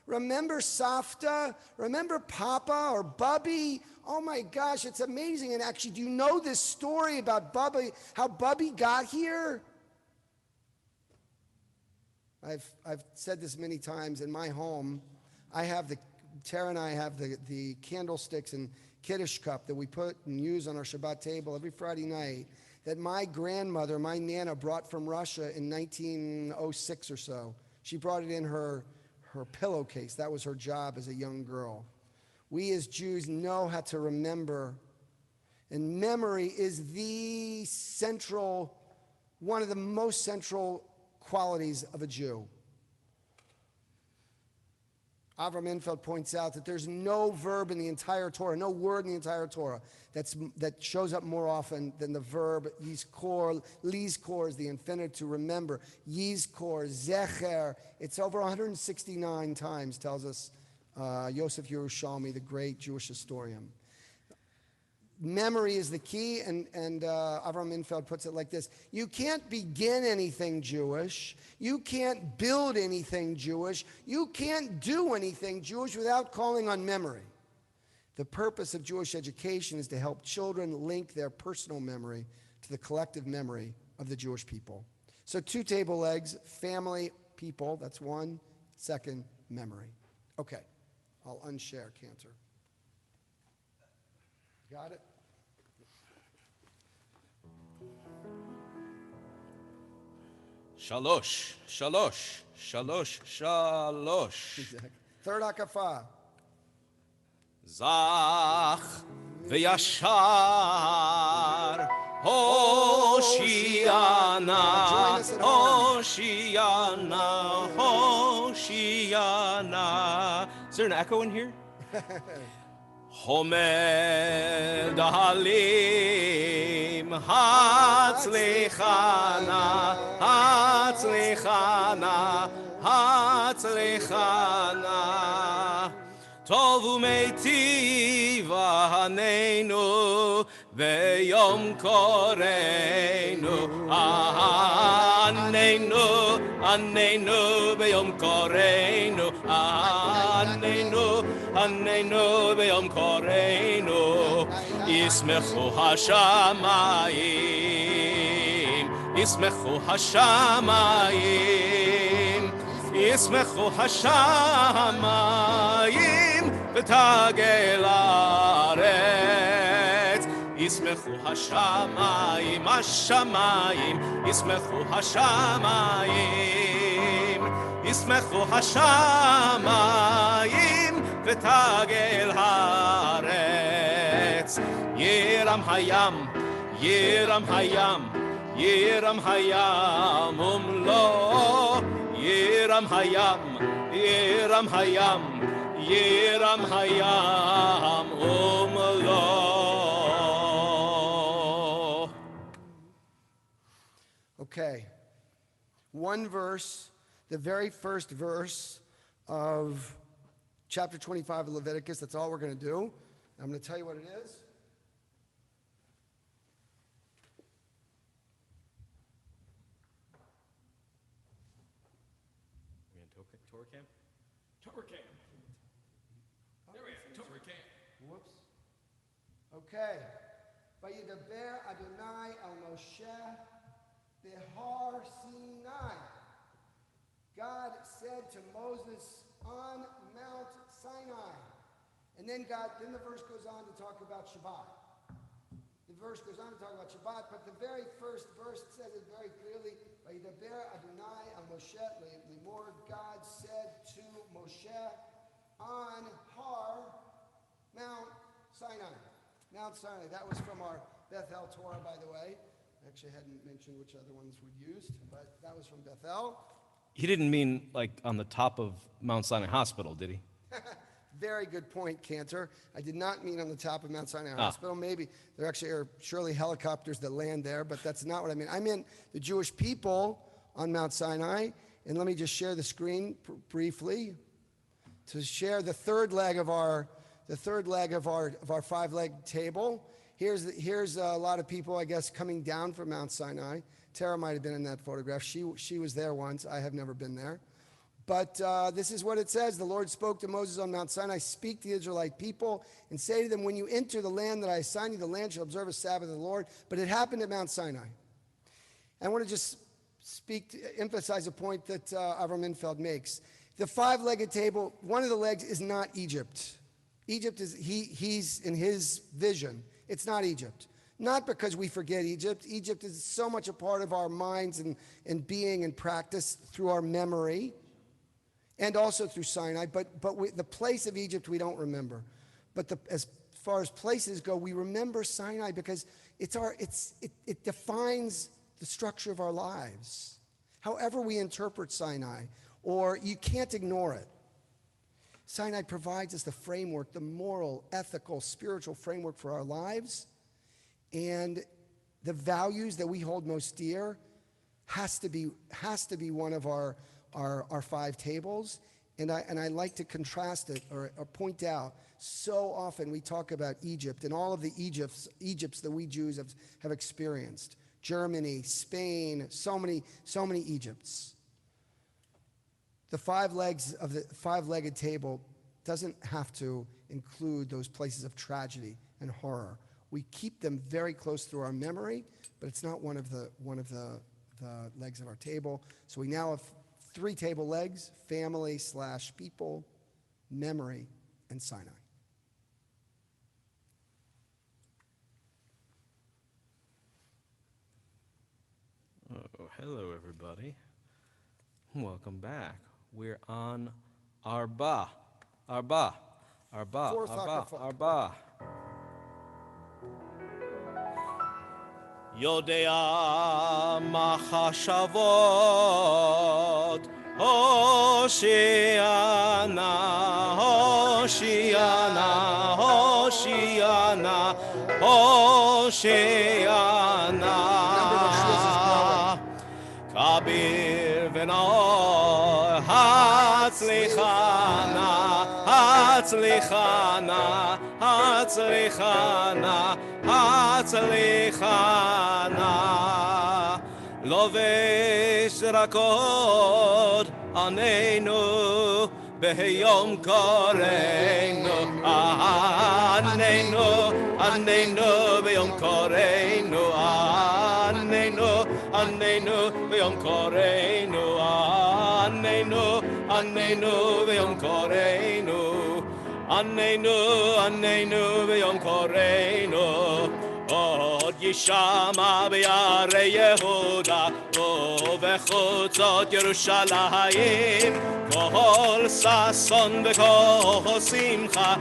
Speaker 3: Remember Safta? Remember Papa or Bubby? Oh my gosh, it's amazing. And actually, do you know this story about Bubby, how Bubby got here? I've said this many times. In my home, Tara and I have the candlesticks and Kiddush cup that we put and use on our Shabbat table every Friday night that my grandmother, my Nana, brought from Russia in 1906 or so. She brought it in her pillowcase. That was her job as a young girl. We as Jews know how to remember. And memory is the central, one of the most central qualities of a Jew. Avram Infeld points out that there's no verb in the entire Torah, no word in the entire Torah that shows up more often than the verb yizkor. Lizkor is the infinitive, to remember. Yizkor, zecher. It's over 169 times, tells us Yosef Yerushalmi, the great Jewish historian. Memory is the key, and Avram Infeld puts it like this. You can't begin anything Jewish. You can't build anything Jewish. You can't do anything Jewish without calling on memory. The purpose of Jewish education is to help children link their personal memory to the collective memory of the Jewish people. So 2 table legs, family, people, that's 1. 2nd, memory. Okay, I'll unshare Cantor. Got it?
Speaker 2: Shalosh, shalosh, shalosh, shalosh.
Speaker 3: Exactly. 3rd hakafa.
Speaker 2: Zach v'yashar Hoshiana, Hoshiana, Hoshiana. Is there an echo in here? Homed Halim Hatzlichana, Hatzlichana, Hatzlichana. Tovu meitiva hanenu veyom koreinu, anenu, anenu veyom koreinu, anenu, anenu veyom koreinu. Ismechu hashamayim, ismechu hashamayim, ismechu hashamayim. ותגל הארץ, ישמחו השמיים, השמיים, ישמחו השמיים, ישמחו השמיים, ותגל הארץ. ירם הים, ירם הים, ירם הים ומלוא, ירם הים, ירם הים, Yeram hayam umlo.
Speaker 3: Okay. One verse, the very first verse of chapter 25 of Leviticus. That's all we're going to do. I'm going to tell you what it is.
Speaker 2: Torah cam? Torah cam.
Speaker 3: Whoops. Okay. Vayidaber Adonai al Moshe b'Har Sinai. God said to Moses on Mount Sinai. And then the verse goes on to talk about Shabbat. The verse goes on to talk about Shabbat, but the very first verse says it very clearly. Vayidaber Adonai al Moshe limor. God said to Moshe on Har, Mount Sinai. Mount Sinai. That was from our Beth-El Torah, by the way. Actually, I hadn't mentioned which other ones we used, but that was from Beth-El.
Speaker 2: He didn't mean like on the top of Mount Sinai Hospital, did he?
Speaker 3: Very good point, Cantor. I did not mean on the top of Mount Sinai Hospital. Maybe there actually are surely helicopters that land there, but that's not what I mean. I meant the Jewish people on Mount Sinai. And let me just share the screen briefly to share the third leg of our 5-leg table. Here's a lot of people, I guess, coming down from Mount Sinai. Tara might have been in that photograph. She was there once. I have never been there. But this is what it says. The Lord spoke to Moses on Mount Sinai, speak to the Israelite people and say to them, when you enter the land that I assign you, the land shall observe a Sabbath of the Lord. But it happened at Mount Sinai. I want to just emphasize a point that Avram Infeld makes. The 5-legged table, one of the legs is not Egypt. Egypt is, he's in his vision, it's not Egypt. Not because we forget Egypt. Egypt is so much a part of our minds and being and practice through our memory and also through Sinai. But the place of Egypt we don't remember. But as far as places go, we remember Sinai because it defines the structure of our lives. However we interpret Sinai, or you can't ignore it. Sinai provides us the framework, the moral, ethical, spiritual framework for our lives, and the values that we hold most dear has to be one of our 5 tables. And I like to contrast it or point out, so often we talk about Egypt and all of the Egypts that we Jews have experienced. Germany, Spain, so many Egypts. The 5 legs of the 5-legged table doesn't have to include those places of tragedy and horror. We keep them very close through our memory, but it's not one of the legs of our table. So we now have 3 table legs: family / people, memory, and Sinai.
Speaker 2: Oh, hello, everybody. Welcome back. We're on Arba.
Speaker 3: Fourth
Speaker 2: Arba. Yodea machashavot, Hoshiana, Hoshiana, Hoshiana, Hoshiana. Kabir v'naor, Hatzlichana, Hatzlichana, Hatzlichana, Hatzlichana. Lovesh rakod anenu, Behayom koreinu, Anenu, Anenu, Behayom koreinu, Anenu, Anenu, Behayom koreinu, Anenu, Anenu, Behayom koreinu, Anenu, Anenu, Behayom koreinu. Od Yishama b'yarei Yehuda, ובחוצות ירושלים, כל ששון וכל שמחה,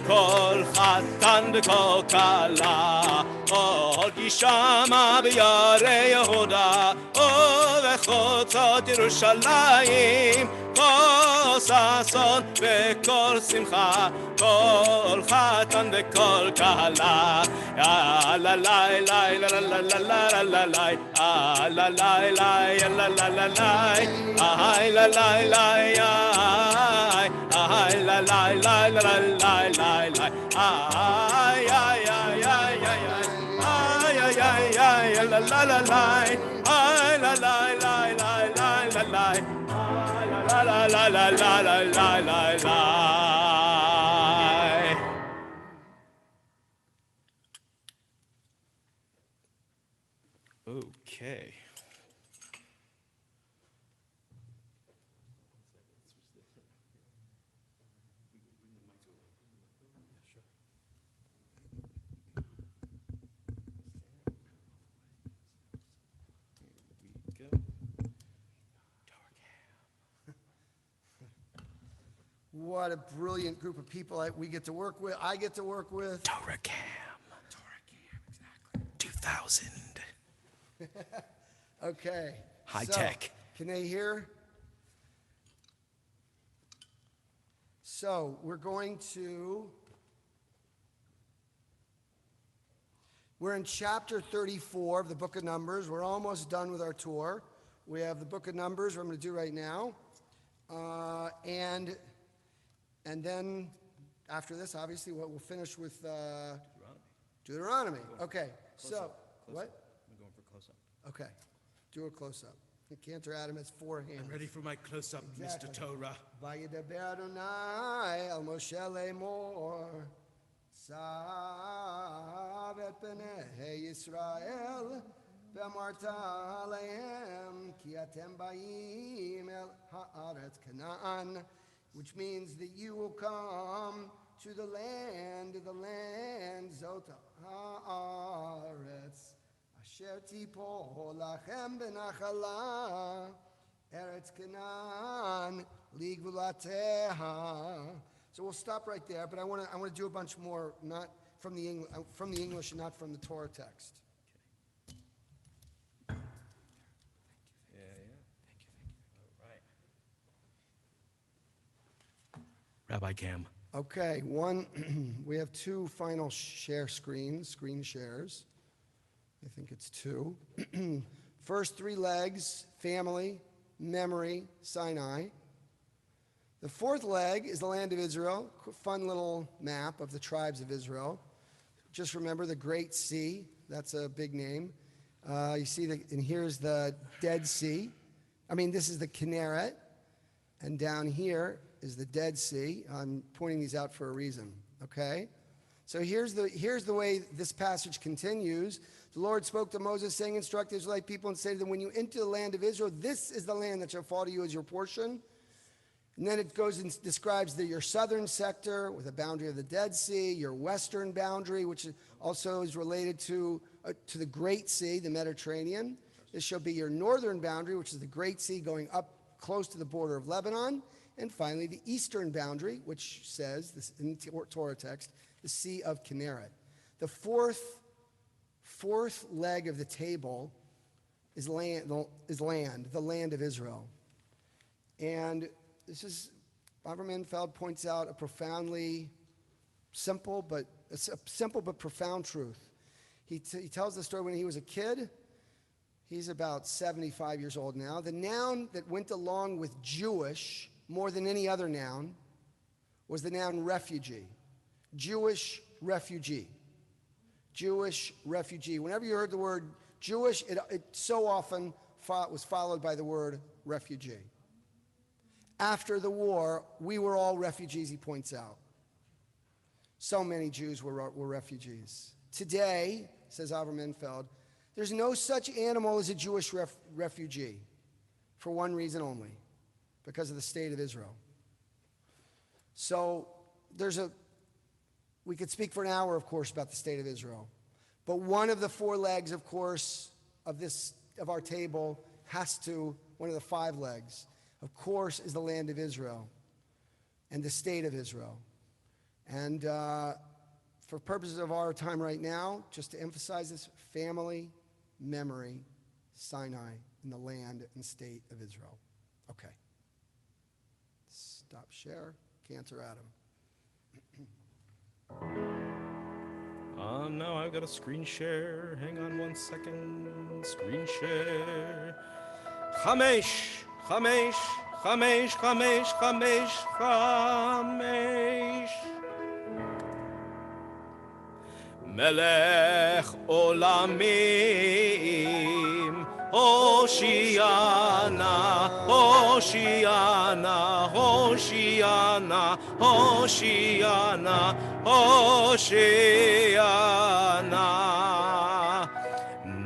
Speaker 2: כל חתן וכל כלה. עוד יישמע ביערי יהודה, ובחוצות ירושלים, כל ששון וכל שמחה, כל חתן וכל כלה. La la la la la la la la la la la la la la la la la la ay la la la ay la la la la la la la ay ay ay ay ay ay ay ay la la la la ay la la la la la la la la la la la la. Okay.
Speaker 3: What a brilliant group of people we get to work with. I get to work with.
Speaker 2: Torah Cam, exactly. 2000.
Speaker 3: Okay.
Speaker 2: High
Speaker 3: so,
Speaker 2: tech.
Speaker 3: Can they hear? So we're in chapter 34 of the book of Numbers. We're almost done with our tour. We have the book of Numbers, what I'm going to do right now. And then after this, obviously, we'll finish with Deuteronomy. Okay. So, what?
Speaker 2: I'm going for close-up.
Speaker 3: Okay. Do a close-up. Cantor Adam has 4 hands.
Speaker 4: I'm ready for my close-up,
Speaker 3: Exactly.
Speaker 4: Mr. Torah.
Speaker 3: Vayedaber Adonai el Moshe lemor, Sav et bnei Yisrael, v'amarta alehem, ki atem ba'im el ha'aretz Canaan, which means that you will come to the land, Zot ha'aretz, asher tipol lachem b'nachala, Eretz Canaan, ligvulateha, So we'll stop right there, but I want to do a bunch more, not from the English and not from the Torah text.
Speaker 2: Yeah. Thank you. All right. Rabbi Cam.
Speaker 3: Okay, we have two final screen shares. I think it's two. First three legs, family, memory, Sinai. The fourth leg is the land of Israel, fun little map of the tribes of Israel. Just remember the Great Sea, that's a big name. You see, and here's the Dead Sea. This is the Kinneret, and down here is the Dead Sea. I'm pointing these out for a reason, okay? So here's the way this passage continues. The Lord spoke to Moses, saying, instruct the Israelite people and say to them, when you enter the land of Israel, this is the land that shall fall to you as your portion. And then it goes and describes your southern sector with a boundary of the Dead Sea, your western boundary, which also is related to the Great Sea, the Mediterranean. This shall be your northern boundary, which is the Great Sea going up close to the border of Lebanon. And finally, the eastern boundary, which says, this in the Torah text, the Sea of Kinneret. The fourth leg of the table is land, the land of Israel. And this is, Avraham Feld points out a simple but profound truth. He tells the story when he was a kid. He's about 75 years old now. The noun that went along with Jewish more than any other noun was the noun refugee. Jewish refugee. Jewish refugee. Whenever you heard the word Jewish, it so often was followed by the word refugee. After the war, we were all refugees, he points out. So many Jews were refugees. Today, says Avram Enfeld, there's no such animal as a Jewish refugee for one reason only, because of the state of Israel. So we could speak for an hour, of course, about the state of Israel. But one of the four legs, of course, of our table one of the five legs, of course, is the land of Israel and the state of Israel. And for purposes of our time right now, just to emphasize this, family, memory, Sinai, and the land and state of Israel. Okay. Stop share. Cantor Adam.
Speaker 2: No, I've got a screen share. Hang on 1 second. Screen share. Chamesh. Melech olamim. Hoshiana, Hoshiana, Hoshiana, Hoshiana, Hoshiana.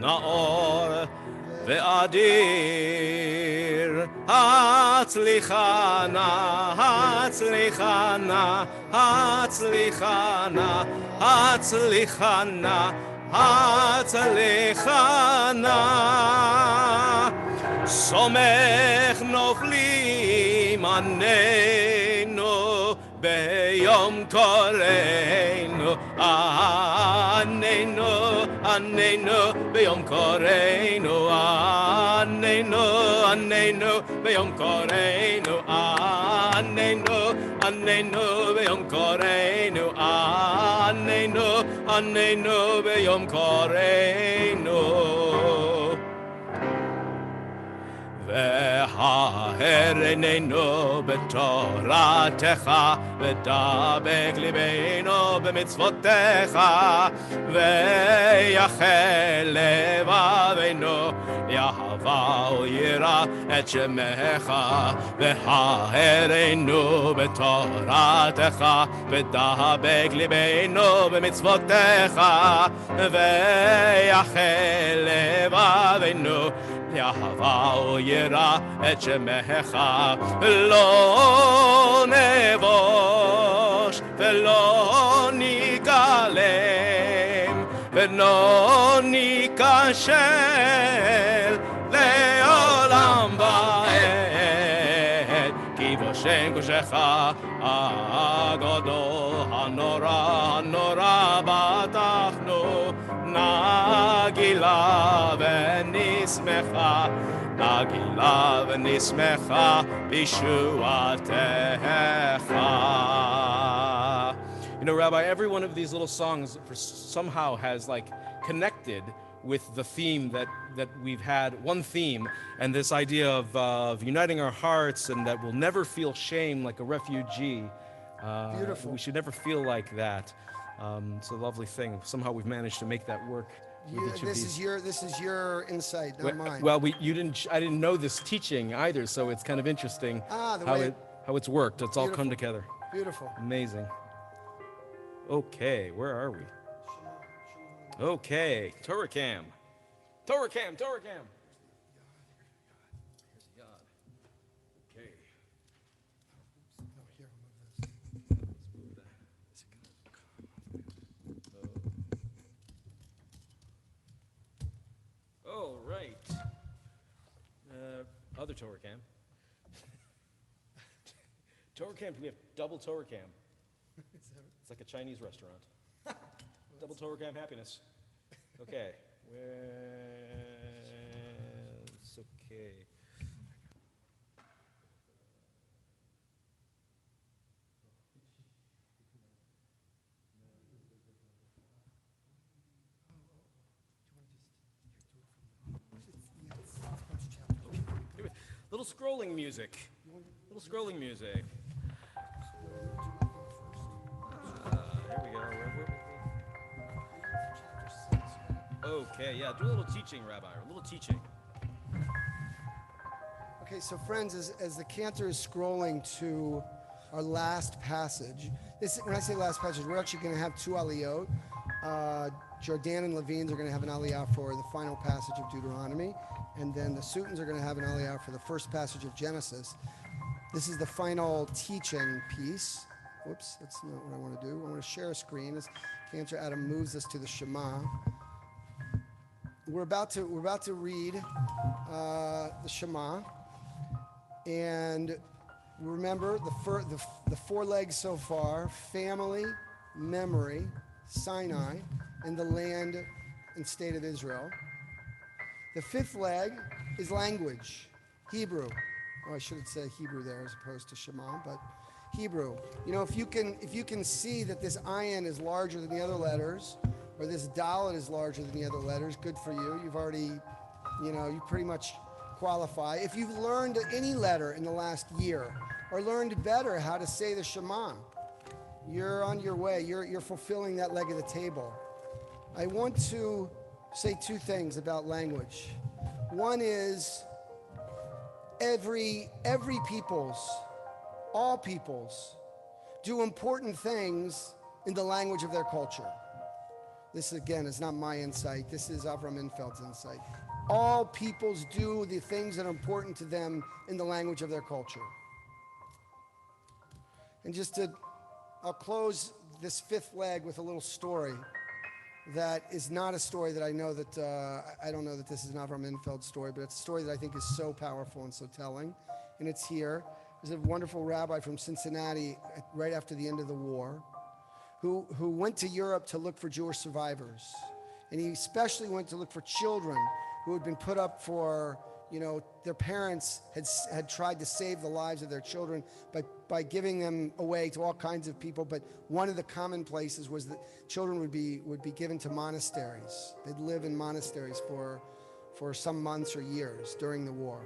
Speaker 2: Naor ve'adir, Hatzlichana, Hatzlichana, Hatzlichana, Hatzlichana. Hatzlichana, Somech noflim anenu beyom koreinu, anenu beyom koreinu, anenu beyom koreinu, anenu beyom koreinu, anenu beyom koreinu. והרננו בתורתך ודבק ליבנו במצוותיך ויחל לבבינו יאהבה וירא את שמך והרננו בתורתך ודבק ליבנו במצוותיך ויחל לבבינו יאהבה וירא את שמך לא נבוש ולא ניכלם ולא ניכשל לעולם ועד כי בוש שם קודשך הגדול, הנורא, הנורא בטחנו, נגילה ונשמחה, נגילה ונשמחה בישועתך. You know, Rabbi, every one of these little songs somehow has like connected with the theme that we've had, one theme, and this idea of uniting our hearts and that we'll never feel shame like a refugee.
Speaker 3: Beautiful.
Speaker 2: We should never feel like that. It's a lovely thing. Somehow we've managed to make that work with each of these.
Speaker 3: This is your insight, not mine.
Speaker 2: Well, I didn't know this teaching either, so it's kind of interesting how it's worked. It's all come together.
Speaker 3: Beautiful.
Speaker 2: Amazing. Okay, where are we? Okay, Torah Cam. Torah Cam. Here's the yod. Okay. Oh, right. Other Torah Cam. Torah Cam, we have double Torah Cam. It's like a Chinese restaurant. Double Torah Cam happiness. Okay. It's okay. Little scrolling music. Here we go. Okay, yeah, do a little teaching, Rabbi, a little teaching.
Speaker 3: Okay, so friends, as the cantor is scrolling to our last passage, when I say last passage, we're actually going to have two aliyot. Jordan and Levine's are going to have an aliyah for the final passage of Deuteronomy, and then the Sutans are going to have an aliyah for the first passage of Genesis. This is the final teaching piece. Whoops, that's not what I want to do. I want to share a screen as Cantor Adam moves us to the Shema. We're about to read the Shema, and remember the four legs so far: family, memory, Sinai, and the land and state of Israel. The fifth leg is language, Hebrew. Oh, I should say Hebrew there as opposed to Shema, but Hebrew. You know, if you can see that this ayin is larger than the other letters, or this dalet is larger than the other letters, good for you. You've already, you pretty much qualify. If you've learned any letter in the last year, or learned better how to say the Shema, you're on your way. You're fulfilling that leg of the table. I want to say two things about language. One is all peoples do important things in the language of their culture. This, again, is not my insight. This is Avram Infeld's insight. All peoples do the things that are important to them in the language of their culture. And I'll close this fifth leg with a little story that is not a story that I know that, I don't know that this is an Avram Infeld story, but it's a story that I think is so powerful and so telling. And it's here. There's a wonderful rabbi from Cincinnati right after the end of the war who went to Europe to look for Jewish survivors. And he especially went to look for children who had been put up for, their parents had tried to save the lives of their children by giving them away to all kinds of people. But one of the common places was that children would be given to monasteries. They'd live in monasteries for some months or years during the war.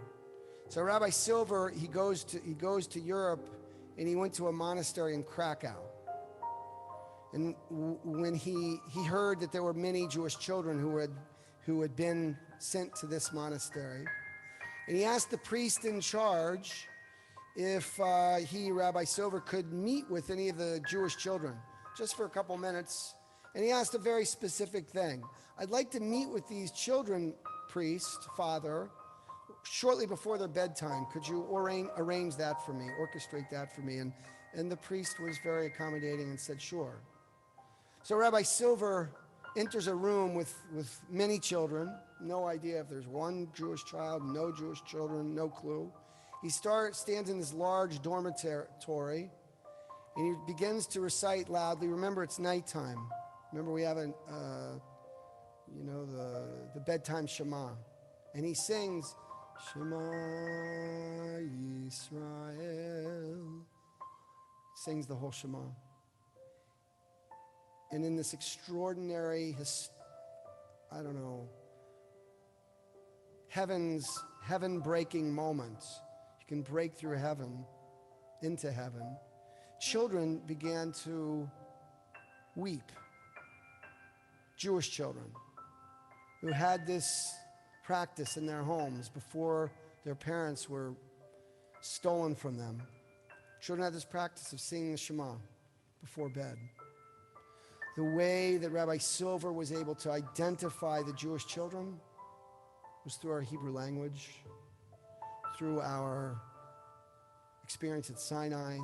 Speaker 3: So Rabbi Silver, he goes to Europe, and he went to a monastery in Krakow. And when he heard that there were many Jewish children who had been sent to this monastery, and he asked the priest in charge if Rabbi Silver, could meet with any of the Jewish children just for a couple minutes. And he asked a very specific thing. I'd like to meet with these children, priest, father, shortly before their bedtime. Could you arrange that for me, orchestrate that for me? And the priest was very accommodating and said, sure. So Rabbi Silver enters a room with many children, no idea if there's one Jewish child, no Jewish children, no clue. He stands in this large dormitory, and he begins to recite loudly. Remember, it's nighttime. Remember, we have the bedtime Shema. And he sings, Shema Yisrael. Sings the whole Shema. And in this extraordinary, heaven-breaking moment, you can break through heaven into heaven. Children began to weep. Jewish children who had this practice in their homes before their parents were stolen from them. Children had this practice of singing the Shema before bed. The way that Rabbi Silver was able to identify the Jewish children was through our Hebrew language, through our experience at Sinai,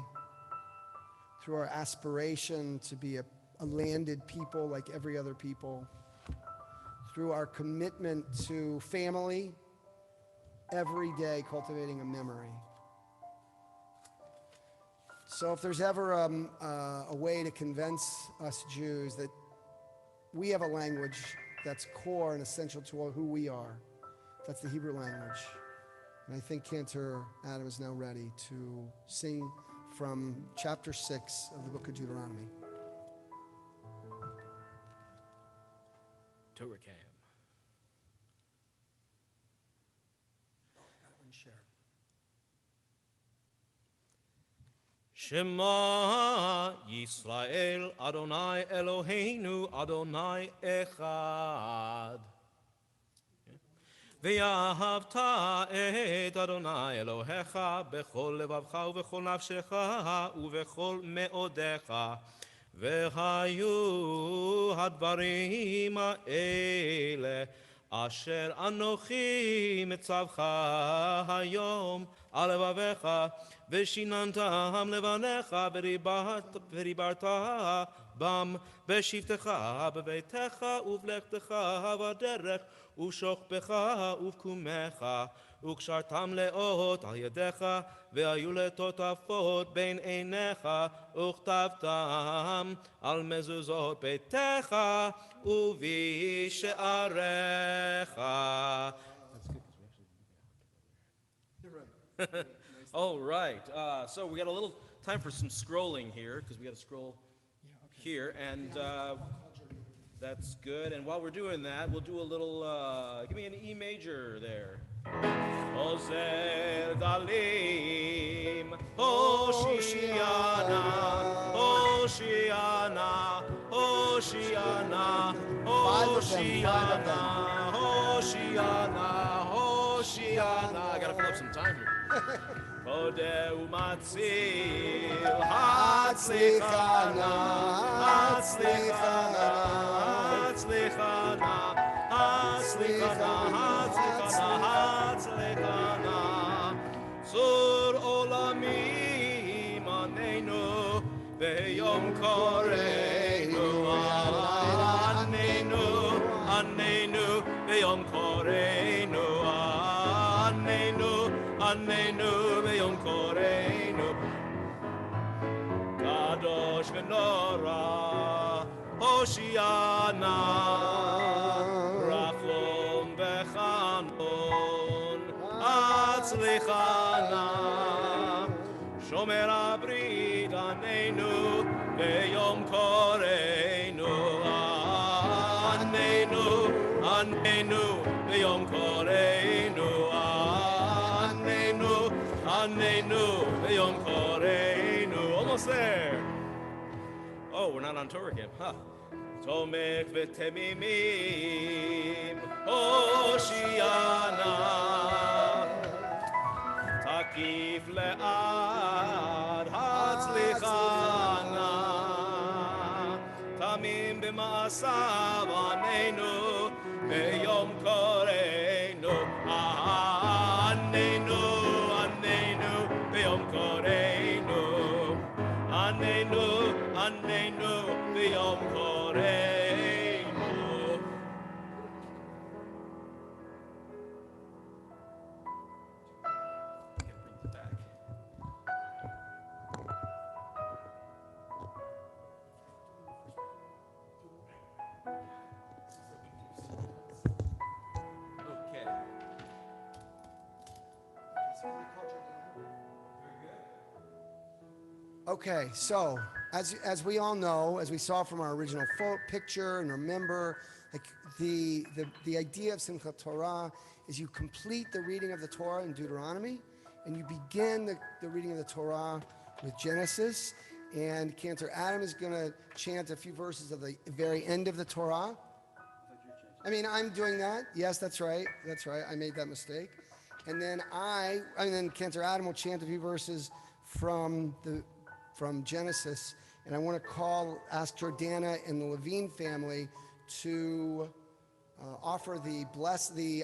Speaker 3: through our aspiration to be a landed people like every other people, through our commitment to family, every day cultivating a memory. So if there's ever a way to convince us Jews that we have a language that's core and essential to who we are, that's the Hebrew language. And I think Cantor Adam is now ready to sing from chapter 6 of the book of Deuteronomy.
Speaker 2: Torah-cam. Shema Yisrael Adonai Eloheinu Adonai Echad. Ve'ahavta et Adonai Elohecha bechol levavcha uvechol nafshecha uvechol meodecha ve'hayu hadvarim ha'ele asher anochi mitzavcha hayom al levavecha ושיננתם לבניך ודיברת בם בשבתך בביתך ובלכתך בדרך ושוכבך ובקומך וקשרתם לאות על ידיך והיו לטוטפות בין עיניך וכתבתם על מזוזות ביתך ובשעריך. All right, so we got a little time for some scrolling here because we got to scroll here, and that's good. And while we're doing that, we'll do a little, give me an E major there. Ozer Dalim, Hoshiana, Hoshiana, Hoshiana, Hoshiana, Hoshiana, Hoshiana. I gotta fill up some time here. Hodeh umatzil, hatzlichana, hatzlichana, hatzlichana, hatzlichana, hatzlichana, hatzlichana. Zur olamim anenu, beyom koreinu, anenu, anenu, beyom koreinu, anenu. Anenu beyom koreinu Kadosh v'nora Hoshiana Rachum v'chanon Atzlichana Shomer abrit anenu beyom koreinu Anenu, anenu beyom koreinu Anenu, Yom Koreinu. Almost there. Oh, we're not on Torah camp, huh? Tomech v'temimim, Hoshiana. Takif le'ad, Hatzlichana. Tamim b'ma'asav anenu, Yom Koreinu. Anenu. Beyom koreinu, anenu, anenu, beyom koreinu. I
Speaker 3: Okay, so as we all know, as we saw from our original picture and remember, like the idea of Simchat Torah is you complete the reading of the Torah in Deuteronomy, and you begin the reading of the Torah with Genesis. And Cantor Adam is going to chant a few verses of the very end of the Torah. I mean, I'm doing that. Yes, that's right. That's right. I made that mistake. And then Cantor Adam will chant a few verses from Genesis. And I want to ask Jordana and the Levine family to offer the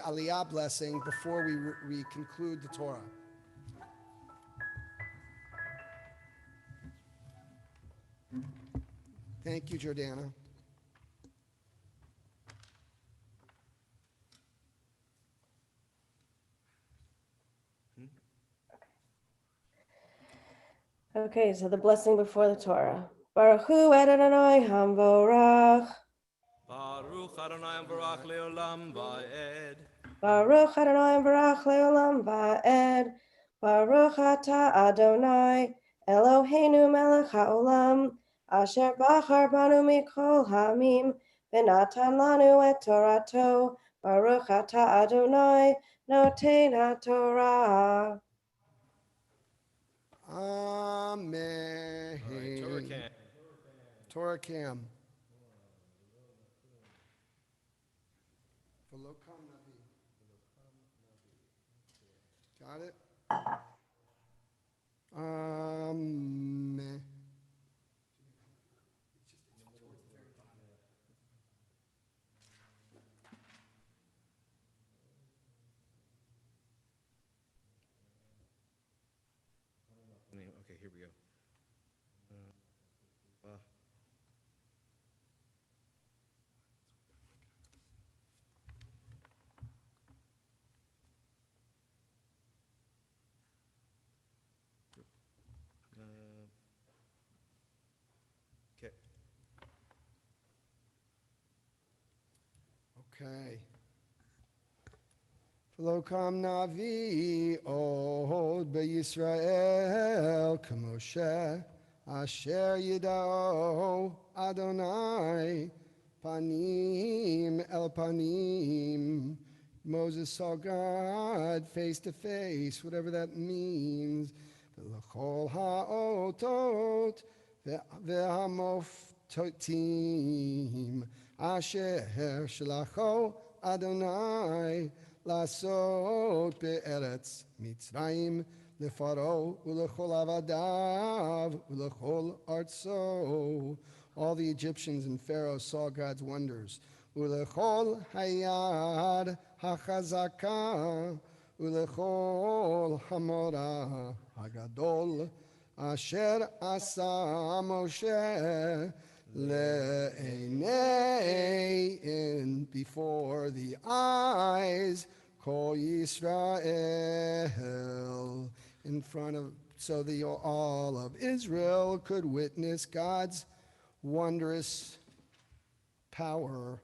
Speaker 3: Aliyah blessing before we conclude the Torah. Thank you, Jordana.
Speaker 4: Okay, so the blessing before the Torah. Baruch Hu Adonai Hamvorach.
Speaker 2: Baruch Adonai Baruch Leolam Va'ed.
Speaker 4: Baruch Adonai Baruch Leolam Va'ed. Baruch Ata Adonai Eloheinu Melech HaOlam Asher Bachar Banu Mikol Hamim V'natan Lanu Et Torato. Baruch Ata Adonai Noten HaTorah.
Speaker 3: Amen.
Speaker 2: All right, Torah Cam.
Speaker 3: Torah Cam. Got it? Amen.
Speaker 2: Okay, here we go. Okay.
Speaker 3: Okay. Lo kam navi od beYisrael k'Moshe asher yidao Adonai panim el panim. Moses saw God face to face, whatever that means. V'lachol ha'otot ve'hamoftotim asher shlacho Adonai lasot be'eretz Mitzrayim lefaro ulechol avadav ulechol artso. All the Egyptians and Pharaoh saw God's wonders. Ulechol hayad hachazaka ulechol hamora hagadol asher asa Moshe le'enei, in before the eyes, Kol Yisrael, in front of, so all of Israel could witness God's wondrous power.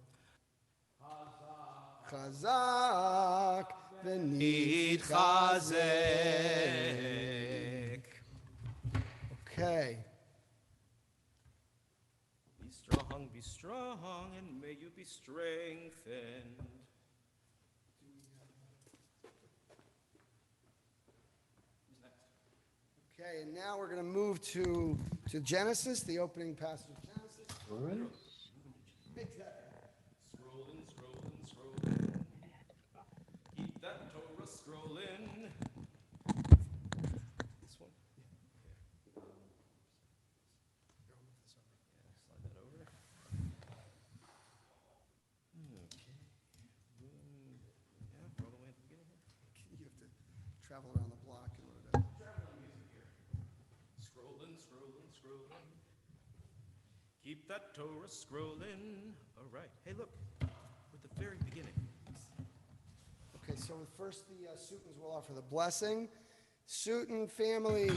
Speaker 3: Chazak v'nid chazek. Okay.
Speaker 2: Be strong, and may you be strengthened.
Speaker 3: Okay, and now we're going to move to Genesis, the opening passage of Genesis.
Speaker 2: Scrolling. Keep that Torah scrolling. This one? Slide that over. Okay. Yeah, we're all the way at the beginning here.
Speaker 3: You have to travel around the block in order to...
Speaker 2: Scrolling. Keep that Torah scrolling. All right. Hey, look. We're at the very beginning.
Speaker 3: Okay, so first the Sutons will offer the blessing. Sutton family,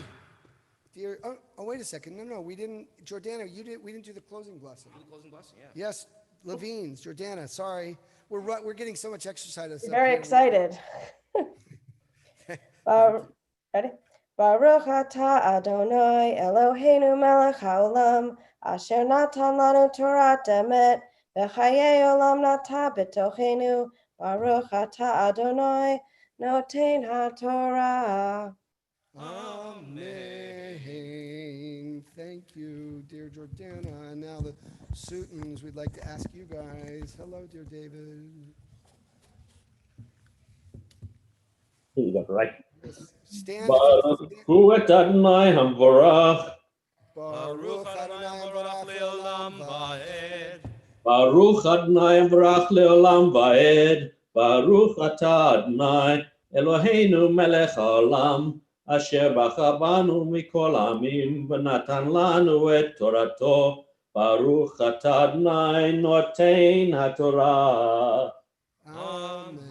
Speaker 3: dear... Oh, wait a second. No, we didn't... Jordana, we didn't do the closing blessing.
Speaker 2: The closing blessing, yeah.
Speaker 3: Yes, Levine's. Jordana, sorry. We're getting so much exercise.
Speaker 4: Very excited. Ready? Baruch atah Adonai Eloheinu melech haolam, asher natan lanu Torat emet, v'chayei olam nata b'tochenu. Baruch atah Adonai noten haTorah.
Speaker 3: Amen. Thank you, dear Jordana. And now the Sutons, we'd like to ask you guys. Hello, dear David.
Speaker 5: You got it right.
Speaker 3: Yes. Stand if you
Speaker 5: Baruch hu et Adonai hamvorach.
Speaker 2: Baruch Adonai Baruch Leolam Vaed.
Speaker 5: Baruch Adonai hamvorach leolam vaed. Baruch atah Adonai Eloheinu melech haolam. Asher bacha banu mikol amim v'natan lanu et Torato. Baruch atah Adonai noten haTorah.
Speaker 3: Amen.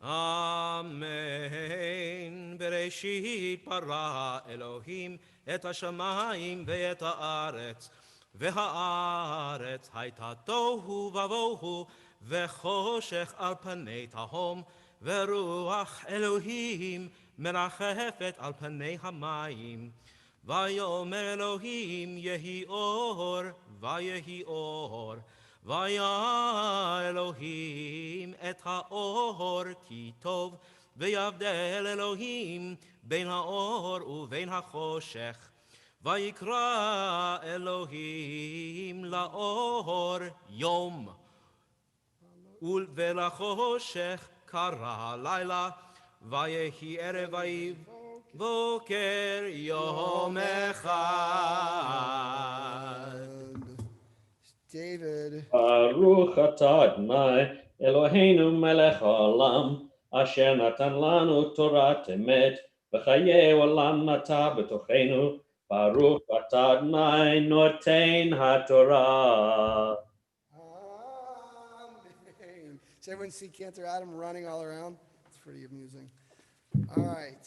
Speaker 2: Amen. Bereshit bara Elohim et hashamayim ve'et haaretz. Ve'haaretz hayta tohu vavohu ve'choshech al panei tahom. Ve'ruach Elohim merachefet al panei hamayim. Vayomer Elohim yehi or, vayehi or. Vaya Elohim et haor ki tov, v'yavdel Elohim ben haor uvein hachoshech. Vayikra Elohim laor yom, ולחושך קרא לילה, ויהי ערב ויהי בוקר יום אחד.
Speaker 3: David.
Speaker 5: Baruch atah Adonai Eloheinu melech haolam, asher natan lanu Torat emet, v'chayei olam nata b'tochenu. Baruch atah Adonai noten haTorah.
Speaker 3: Amen. Does everyone see Cantor Adam running all around? It's pretty amusing. All right.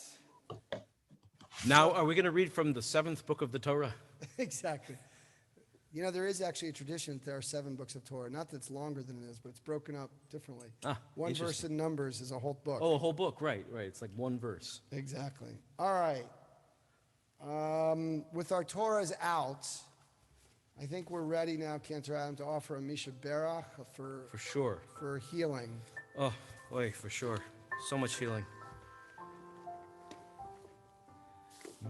Speaker 2: Now, are we going to read from the 7th book of the Torah?
Speaker 3: Exactly. You know, there is actually a tradition that there are 7 books of Torah. Not that it's longer than it is, but it's broken up differently. One verse in Numbers is a whole book.
Speaker 2: Oh, a whole book, right. It's like one verse.
Speaker 3: Exactly. All right. With our Torahs out, I think we're ready now, Cantor Adam, to offer a Misha Berach
Speaker 2: For sure.
Speaker 3: for healing.
Speaker 2: Oh, boy, for sure. So much healing.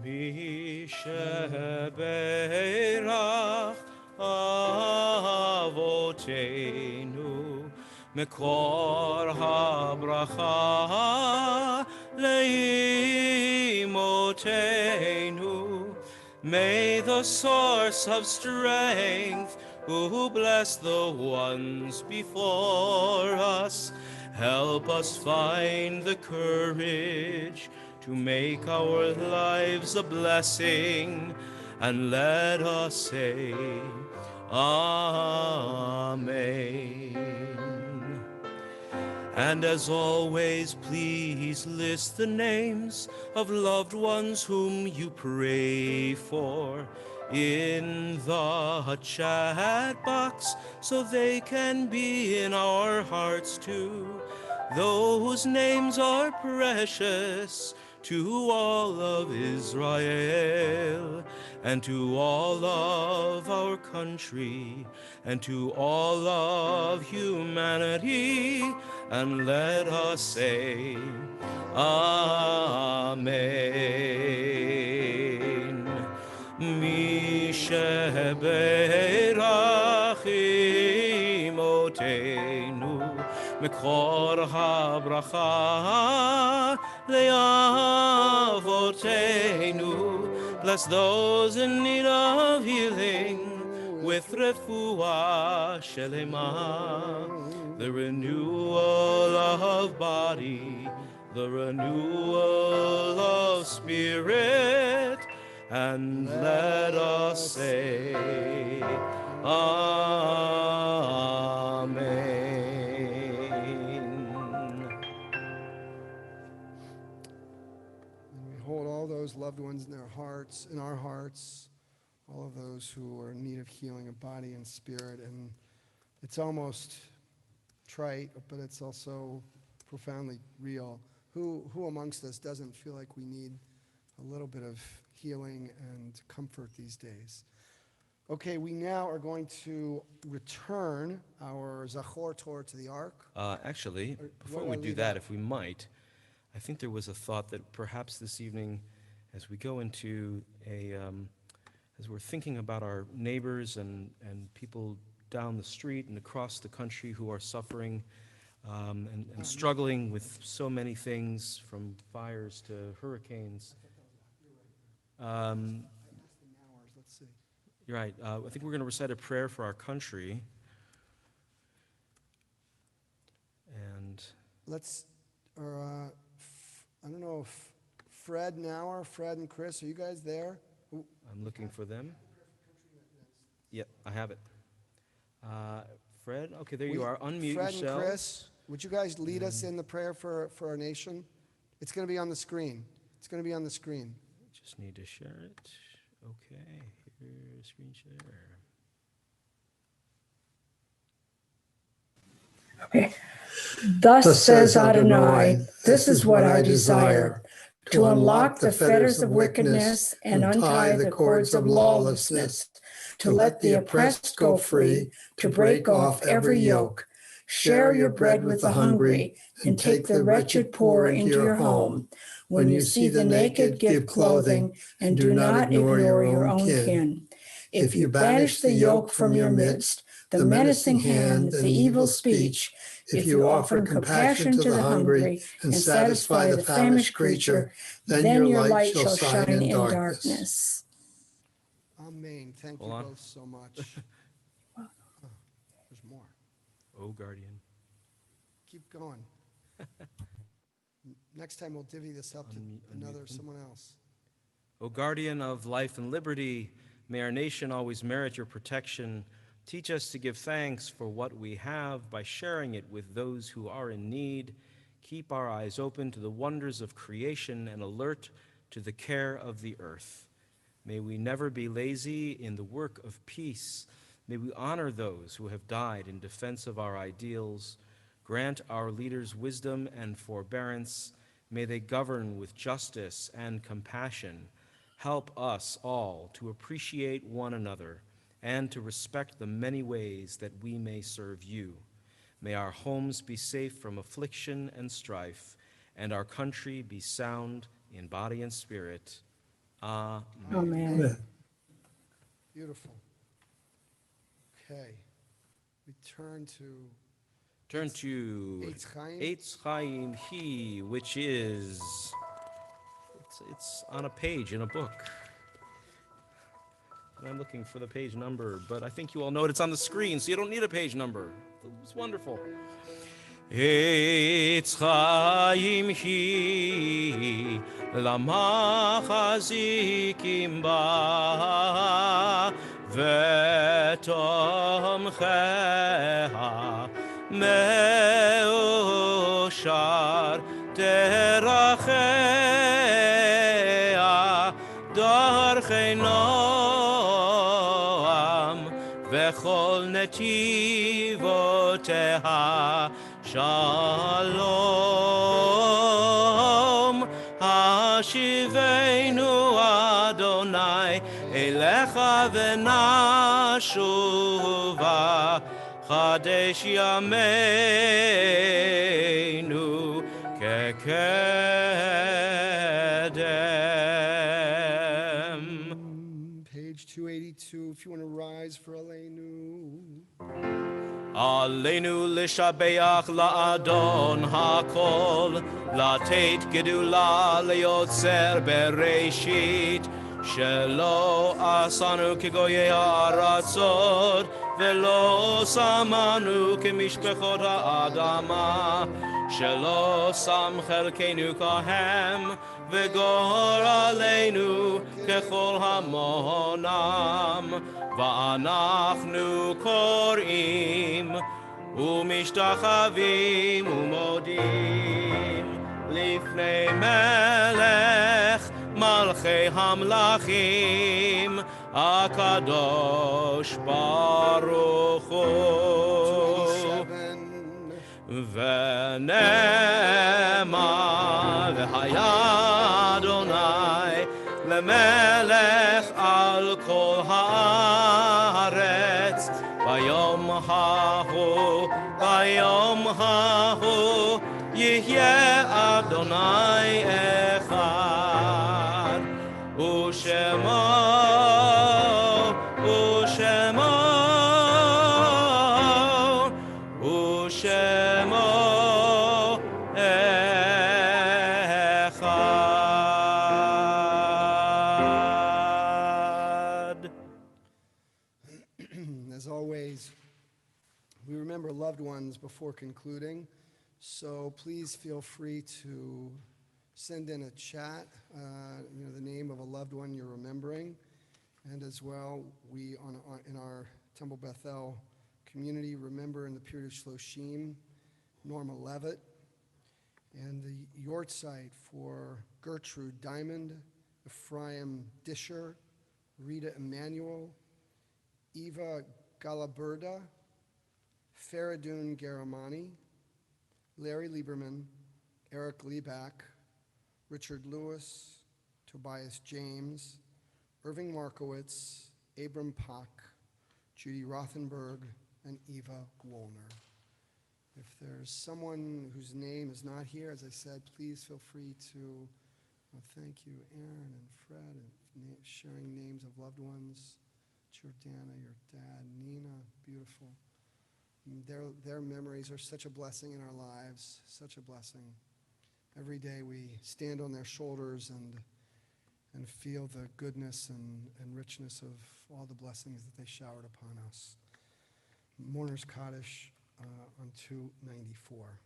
Speaker 2: Misha Berach Avotenu Mekor HaBracha Leimotenu. May the source of strength, who bless the ones before us, help us find the courage to make our lives a blessing, and let us say, Amen. And as always, please list the names of loved ones whom you pray for in the chat box, so they can be in our hearts too. Those names are precious to all of Israel, and to all of our country, and to all of humanity, and let us say, Amen. Mi sheberach imotenu Mekor habracha le'avotenu. Bless those in need of healing with refuah shelema, the renewal of body, the renewal of spirit, and let us say, Amen.
Speaker 3: And we hold all those loved ones in their hearts, in our hearts, all of those who are in need of healing of body and spirit. And it's almost trite, but it's also profoundly real. Who amongst us doesn't feel like we need a little bit of healing and comfort these days? Okay, we now are going to return our Zachor Torah to the Ark.
Speaker 2: Actually,
Speaker 3: Or
Speaker 2: before
Speaker 3: what do
Speaker 2: we
Speaker 3: I
Speaker 2: do
Speaker 3: leave
Speaker 2: that,
Speaker 3: out?
Speaker 2: if we might, I think there was a thought that perhaps this evening, as we go into as we're thinking about our neighbors and people down the street and across the country who are suffering and struggling with so many things, from fires to hurricanes.
Speaker 3: Let's see.
Speaker 2: You're right. I think we're going to recite a prayer for our country. And
Speaker 3: Let's, I don't know if Fred and Chris, are you guys there?
Speaker 2: I'm looking for them. Yep, I have it. Fred, okay, there you are. Unmute
Speaker 3: Fred
Speaker 2: yourself.
Speaker 3: and Chris, would you guys lead us in the prayer for our nation? It's going to be on the screen. It's going to be on the screen.
Speaker 2: Just need to share it. Okay, here, screen share.
Speaker 6: Okay. Thus says Adonai, this is what I desire, to unlock the fetters of wickedness and untie the cords of lawlessness, to let the oppressed go free, to break off every yoke. Share your bread with the hungry, and take the wretched poor into your home. When you see the naked, give clothing, and do not ignore your own kin. If you banish the yoke from your midst, the menacing hand, the evil speech, if you offer compassion to the hungry and satisfy the famished creature, then your light shall shine in darkness.
Speaker 3: Amen. Thank you
Speaker 2: Hold on.
Speaker 3: both so much. There's more.
Speaker 2: Oh, guardian.
Speaker 3: Keep going. Next time we'll divvy this up to someone else.
Speaker 2: O guardian of life and liberty, may our nation always merit your protection. Teach us to give thanks for what we have by sharing it with those who are in need. Keep our eyes open to the wonders of creation and alert to the care of the earth. May we never be lazy in the work of peace. May we honor those who have died in defense of our ideals. Grant our leaders wisdom and forbearance. May they govern with justice and compassion. Help us all to appreciate one another and to respect the many ways that we may serve you. May our homes be safe from affliction and strife, and our country be sound in body and spirit. Amen.
Speaker 6: Amen.
Speaker 3: Beautiful. Okay. We turn to
Speaker 2: Eitz
Speaker 3: Chaim.
Speaker 2: Eitz Chaim He, which is, it's on a page in a book. And I'm looking for the page number, but I think you all know it. It's on the screen, so you don't need a page number. It's wonderful. Eitz Chaim Hi, Lama Chazikim Ba, Vetom Cheha, Meoshar Terachea, Darchei Noam, Vechol Netivoteha, Shalom. Hashivenu Adonai Elecha v'nashuva, Chadesh yameinu kekedem.
Speaker 3: Page 282, if you want to rise for Aleinu.
Speaker 2: Aleinu lishabeach la'adon hakol, latet gedula le'yotzer bereshit, shelo asanu kegoyei ha'aratzot, velo samanu kemishpechot ha'adama, shelo sam chelkeinu kahem, v'gor aleinu kechol hamonam, va'anachnu korim, umishtachavim umodim, lifnei melech malchei hamlachim, akadosh baruch hu.
Speaker 3: 287.
Speaker 2: ונאמר והיה אדוני למלך על כל הארץ ביום ההוא יהיה אדוני אחד ושמו אחד.
Speaker 3: As always, we remember loved ones before concluding, so please feel free to send in a chat, the name of a loved one you're remembering, and as well, we in our Temple Beth-El community remember in the period of Shloshim, Norma Levitt, and the Yortzeit for Gertrude Diamond, Ephraim Disher, Rita Emanuel, Eva Galaberda, Faradun Garamani, Larry Lieberman, Eric Liebach, Richard Lewis, Tobias James, Irving Markowitz, Abram Pock, Judy Rothenberg, and Eva Wollner. If there's someone whose name is not here, as I said, please feel free to thank you, Aaron and Fred, and sharing names of loved ones. Jordana, your dad, Nina, beautiful. Their memories are such a blessing in our lives, such a blessing. Every day we stand on their shoulders and feel the goodness and richness of all the blessings that they showered upon us. Mourner's Kaddish on 294.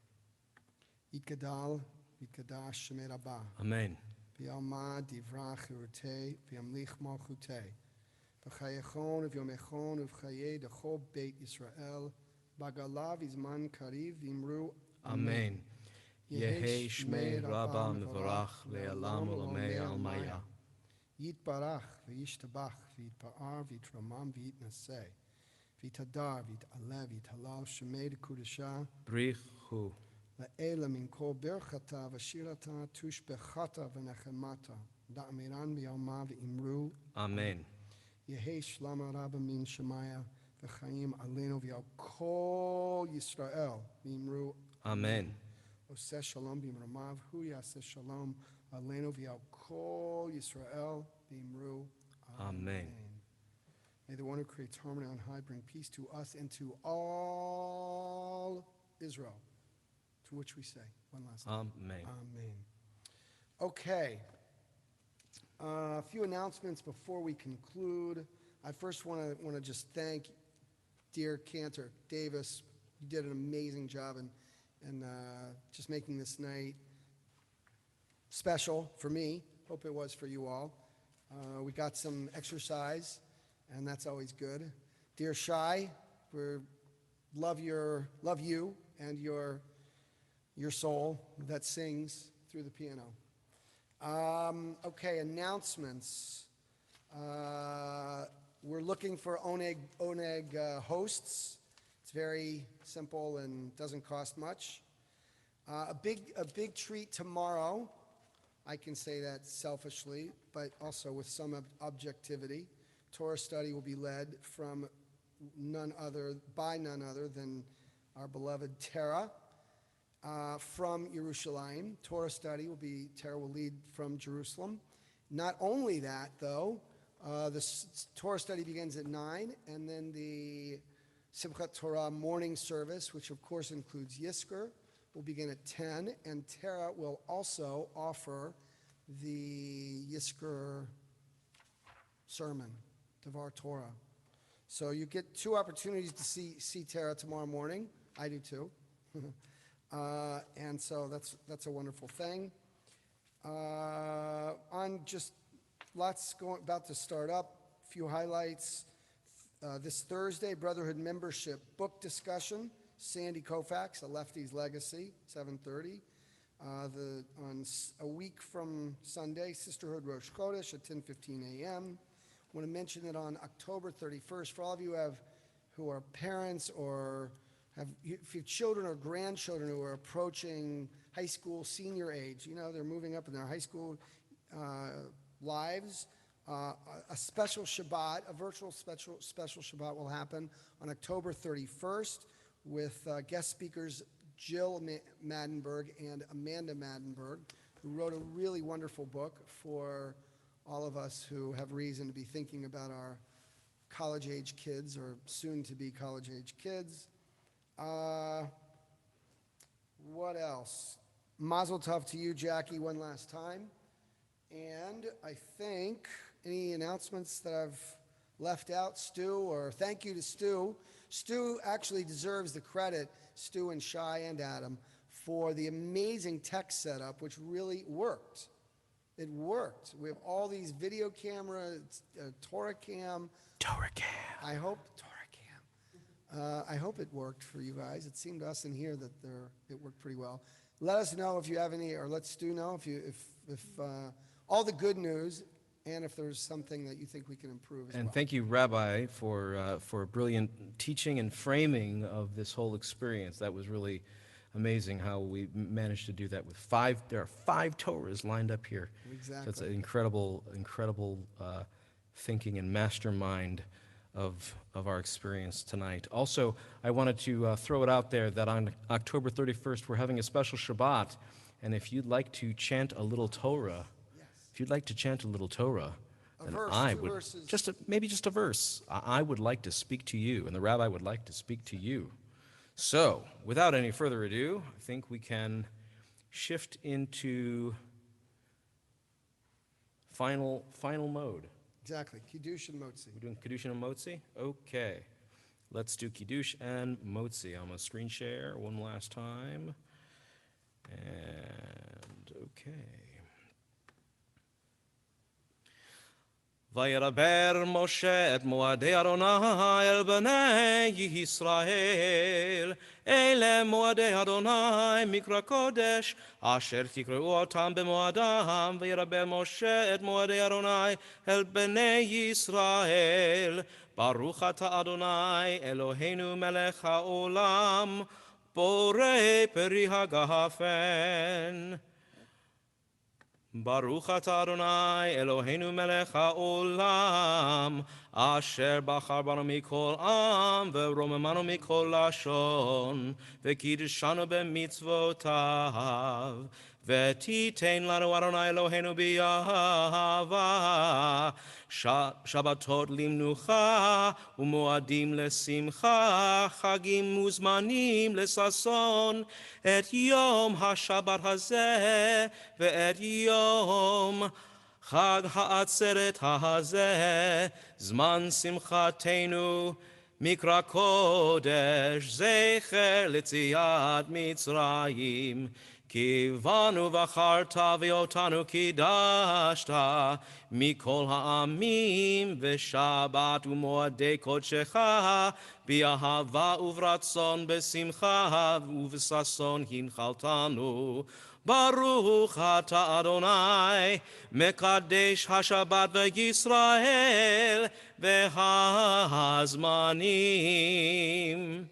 Speaker 3: Yikadal, Yikadash Shemer Rabba.
Speaker 2: Amen.
Speaker 3: V'yalma divra chirutei, v'yamlich malchutei. V'chayechon v'yomechon v'chayei dechol Beit Yisrael. Bagalav izman kariv v'imru
Speaker 2: Amen. Yehi Shmei Rabba Mevorach Le'alam Olamei Almaya.
Speaker 3: Yitbarach v'yishtabach v'yitpa'ar v'yitramam v'yitnaseh. V'yitadar v'yit'aleh v'yithalal Shemei D'Kudashah.
Speaker 2: Brich Hu.
Speaker 3: La'ela min kol berchata v'shirata tushbechata v'nechemata. Da'amiran v'yalma v'imru.
Speaker 2: Amen.
Speaker 3: Yehi Shlama Rabba min Shemaya v'chaim aleinu v'yal kol Yisrael v'imru.
Speaker 2: Amen.
Speaker 3: Oseh shalom b'imramav hu yaseh shalom aleinu v'yal kol Yisrael v'imru.
Speaker 2: Amen.
Speaker 3: May the one who creates harmony on high bring peace to us and to all Israel, to which we say one last time.
Speaker 2: Amen.
Speaker 3: Amen. Okay. A few announcements before we conclude. I first want to just thank dear Cantor Davis. You did an amazing job in just making this night special for me. Hope it was for you all. We got some exercise, and that's always good. Dear Shai, we love you and your soul that sings through the piano. Okay, announcements. We're looking for Oneg hosts. It's very simple and doesn't cost much. A big treat tomorrow. I can say that selfishly, but also with some objectivity. Torah study will be led by none other than our beloved Tara from Yerushalayim. Torah study Tara will lead from Jerusalem. Not only that, though, the Torah study begins at 9, and then the Simchat Torah morning service, which of course includes Yizkor, will begin at 10, and Tara will also offer the Yizkor sermon, Devar Torah. So you get 2 opportunities to see Tara tomorrow morning. I do too. And so that's a wonderful thing. On just lots about to start up, a few highlights. This Thursday, Brotherhood membership book discussion, Sandy Koufax, A Lefty's Legacy, 7:30. On a week from Sunday, Sisterhood Rosh Chodesh at 10:15 a.m. I want to mention that on October 31st, for all of you who are parents or if you have children or grandchildren who are approaching high school senior age, they're moving up in their high school lives, a special Shabbat, a virtual special Shabbat will happen on October 31st with guest speakers Jill Maddenberg and Amanda Maddenberg, who wrote a really wonderful book for all of us who have reason to be thinking about our college-age kids or soon-to-be college-age kids. What else? Mazel tov to you, Jackie, one last time. And I think any announcements that I've left out, Stu, or thank you to Stu. Stu actually deserves the credit, Stu and Shai and Adam, for the amazing tech setup, which really worked. It worked. We have all these video cameras, TorahCam. I hope it worked for you guys. It seemed to us in here that it worked pretty well. Let us know if you have any, or let Stu know if all the good news, and if there's something that you think we can improve as well.
Speaker 2: And thank you, Rabbi, for brilliant teaching and framing of this whole experience. That was really amazing how we managed to do that with there are 5 Torahs lined up here.
Speaker 3: Exactly.
Speaker 2: So it's an incredible thinking and mastermind of our experience tonight. Also, I wanted to throw it out there that on October 31st, we're having a special Shabbat, and if you'd like to chant a little Torah, then
Speaker 3: verse,
Speaker 2: I
Speaker 3: 2
Speaker 2: would,
Speaker 3: verses.
Speaker 2: maybe just a verse, I would like to speak to you, and the rabbi would like to speak to you. So, without any further ado, I think we can shift into final mode.
Speaker 3: Exactly. Kiddush and Motzi.
Speaker 2: We're doing Kiddush and Motzi? Okay. Let's do Kiddush and Motzi. I'm going to screen share one last time. And okay. וידבר משה את מועדי אדוני אל בני ישראל. אלה מועדי אדוני מקרא קודש, אשר תקראו אותם במועדם. וידבר משה את מועדי אדוני אל בני ישראל. ברוך אתה אדוני אלוהינו מלך העולם, בורא פרי הגפן. ברוך אתה אדוני אלוהינו מלך העולם, אשר בחר בנו מכל עם ורוממנו מכל לשון, וקידשנו במצוותיו. ותיתן לנו אדוני אלוהינו באהבה, שבתות למנוחה ומועדים לשמחה, חגים וזמנים לששון, את יום השבת הזה ואת יום חג העצרת הזה, זמן שמחתנו מקרא קודש, זכר ליציאת מצרים. כי בנו בחרת ואותנו קידשת מכל העמים, ושבת ומועדי קודשך באהבה וברצון, בשמחה ובששון הנחלתנו. ברוך אתה אדוני מקדש השבת וישראל והזמנים.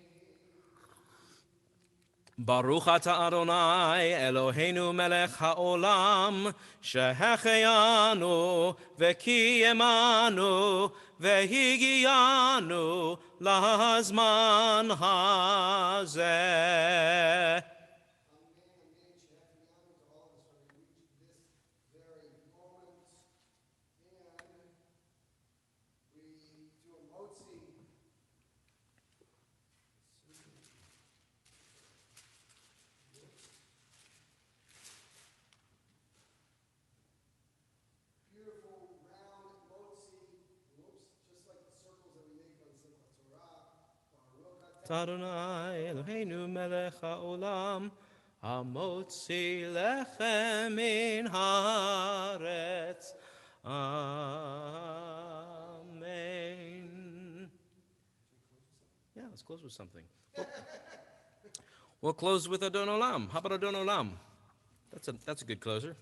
Speaker 2: ברוך אתה אדוני אלוהינו מלך העולם, שהחיינו וקיימנו והגיענו לזמן הזה. אדוני אלוהינו מלך העולם, המוציא לחם מן הארץ. Amen. Yeah, let's close with something. We'll close with Adon Olam. How about Adon Olam? That's a good closer.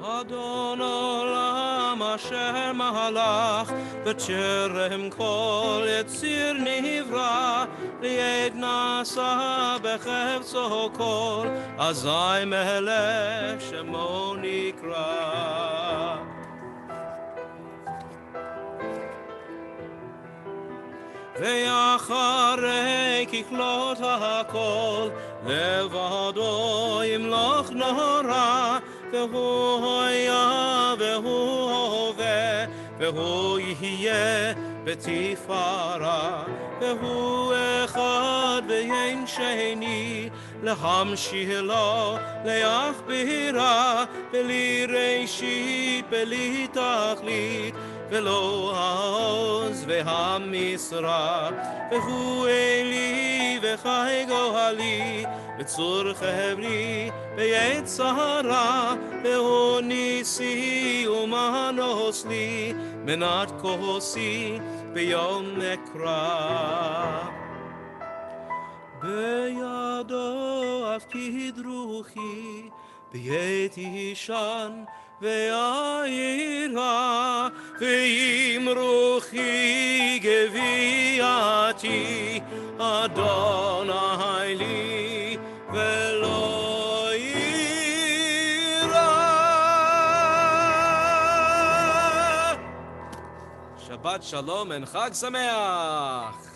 Speaker 2: אדון עולם אשר מהלך בטרם כל יציר נברא ליד נעשה בחפצו כל אזי מלך שמו נקרא ואחרי ככלות הכל לבדו ימלוך נורא והוא היה והוא הווה והוא יהיה בתפארה והוא אחד ואין שני להמשיך לו להכבירה בלי ראשית בלי תכלית ולא העוז והמשרה והוא אלי וחי גואלי בצור חברי בעת צרה והוא ניסי ומנוס לי מנת כוסי ביום אקרא בידו אפקיד רוחי בעת ישן וירא ואם רוחי גוויעתי אדוני לי ולא יירא. שבת שלום וחג שמח.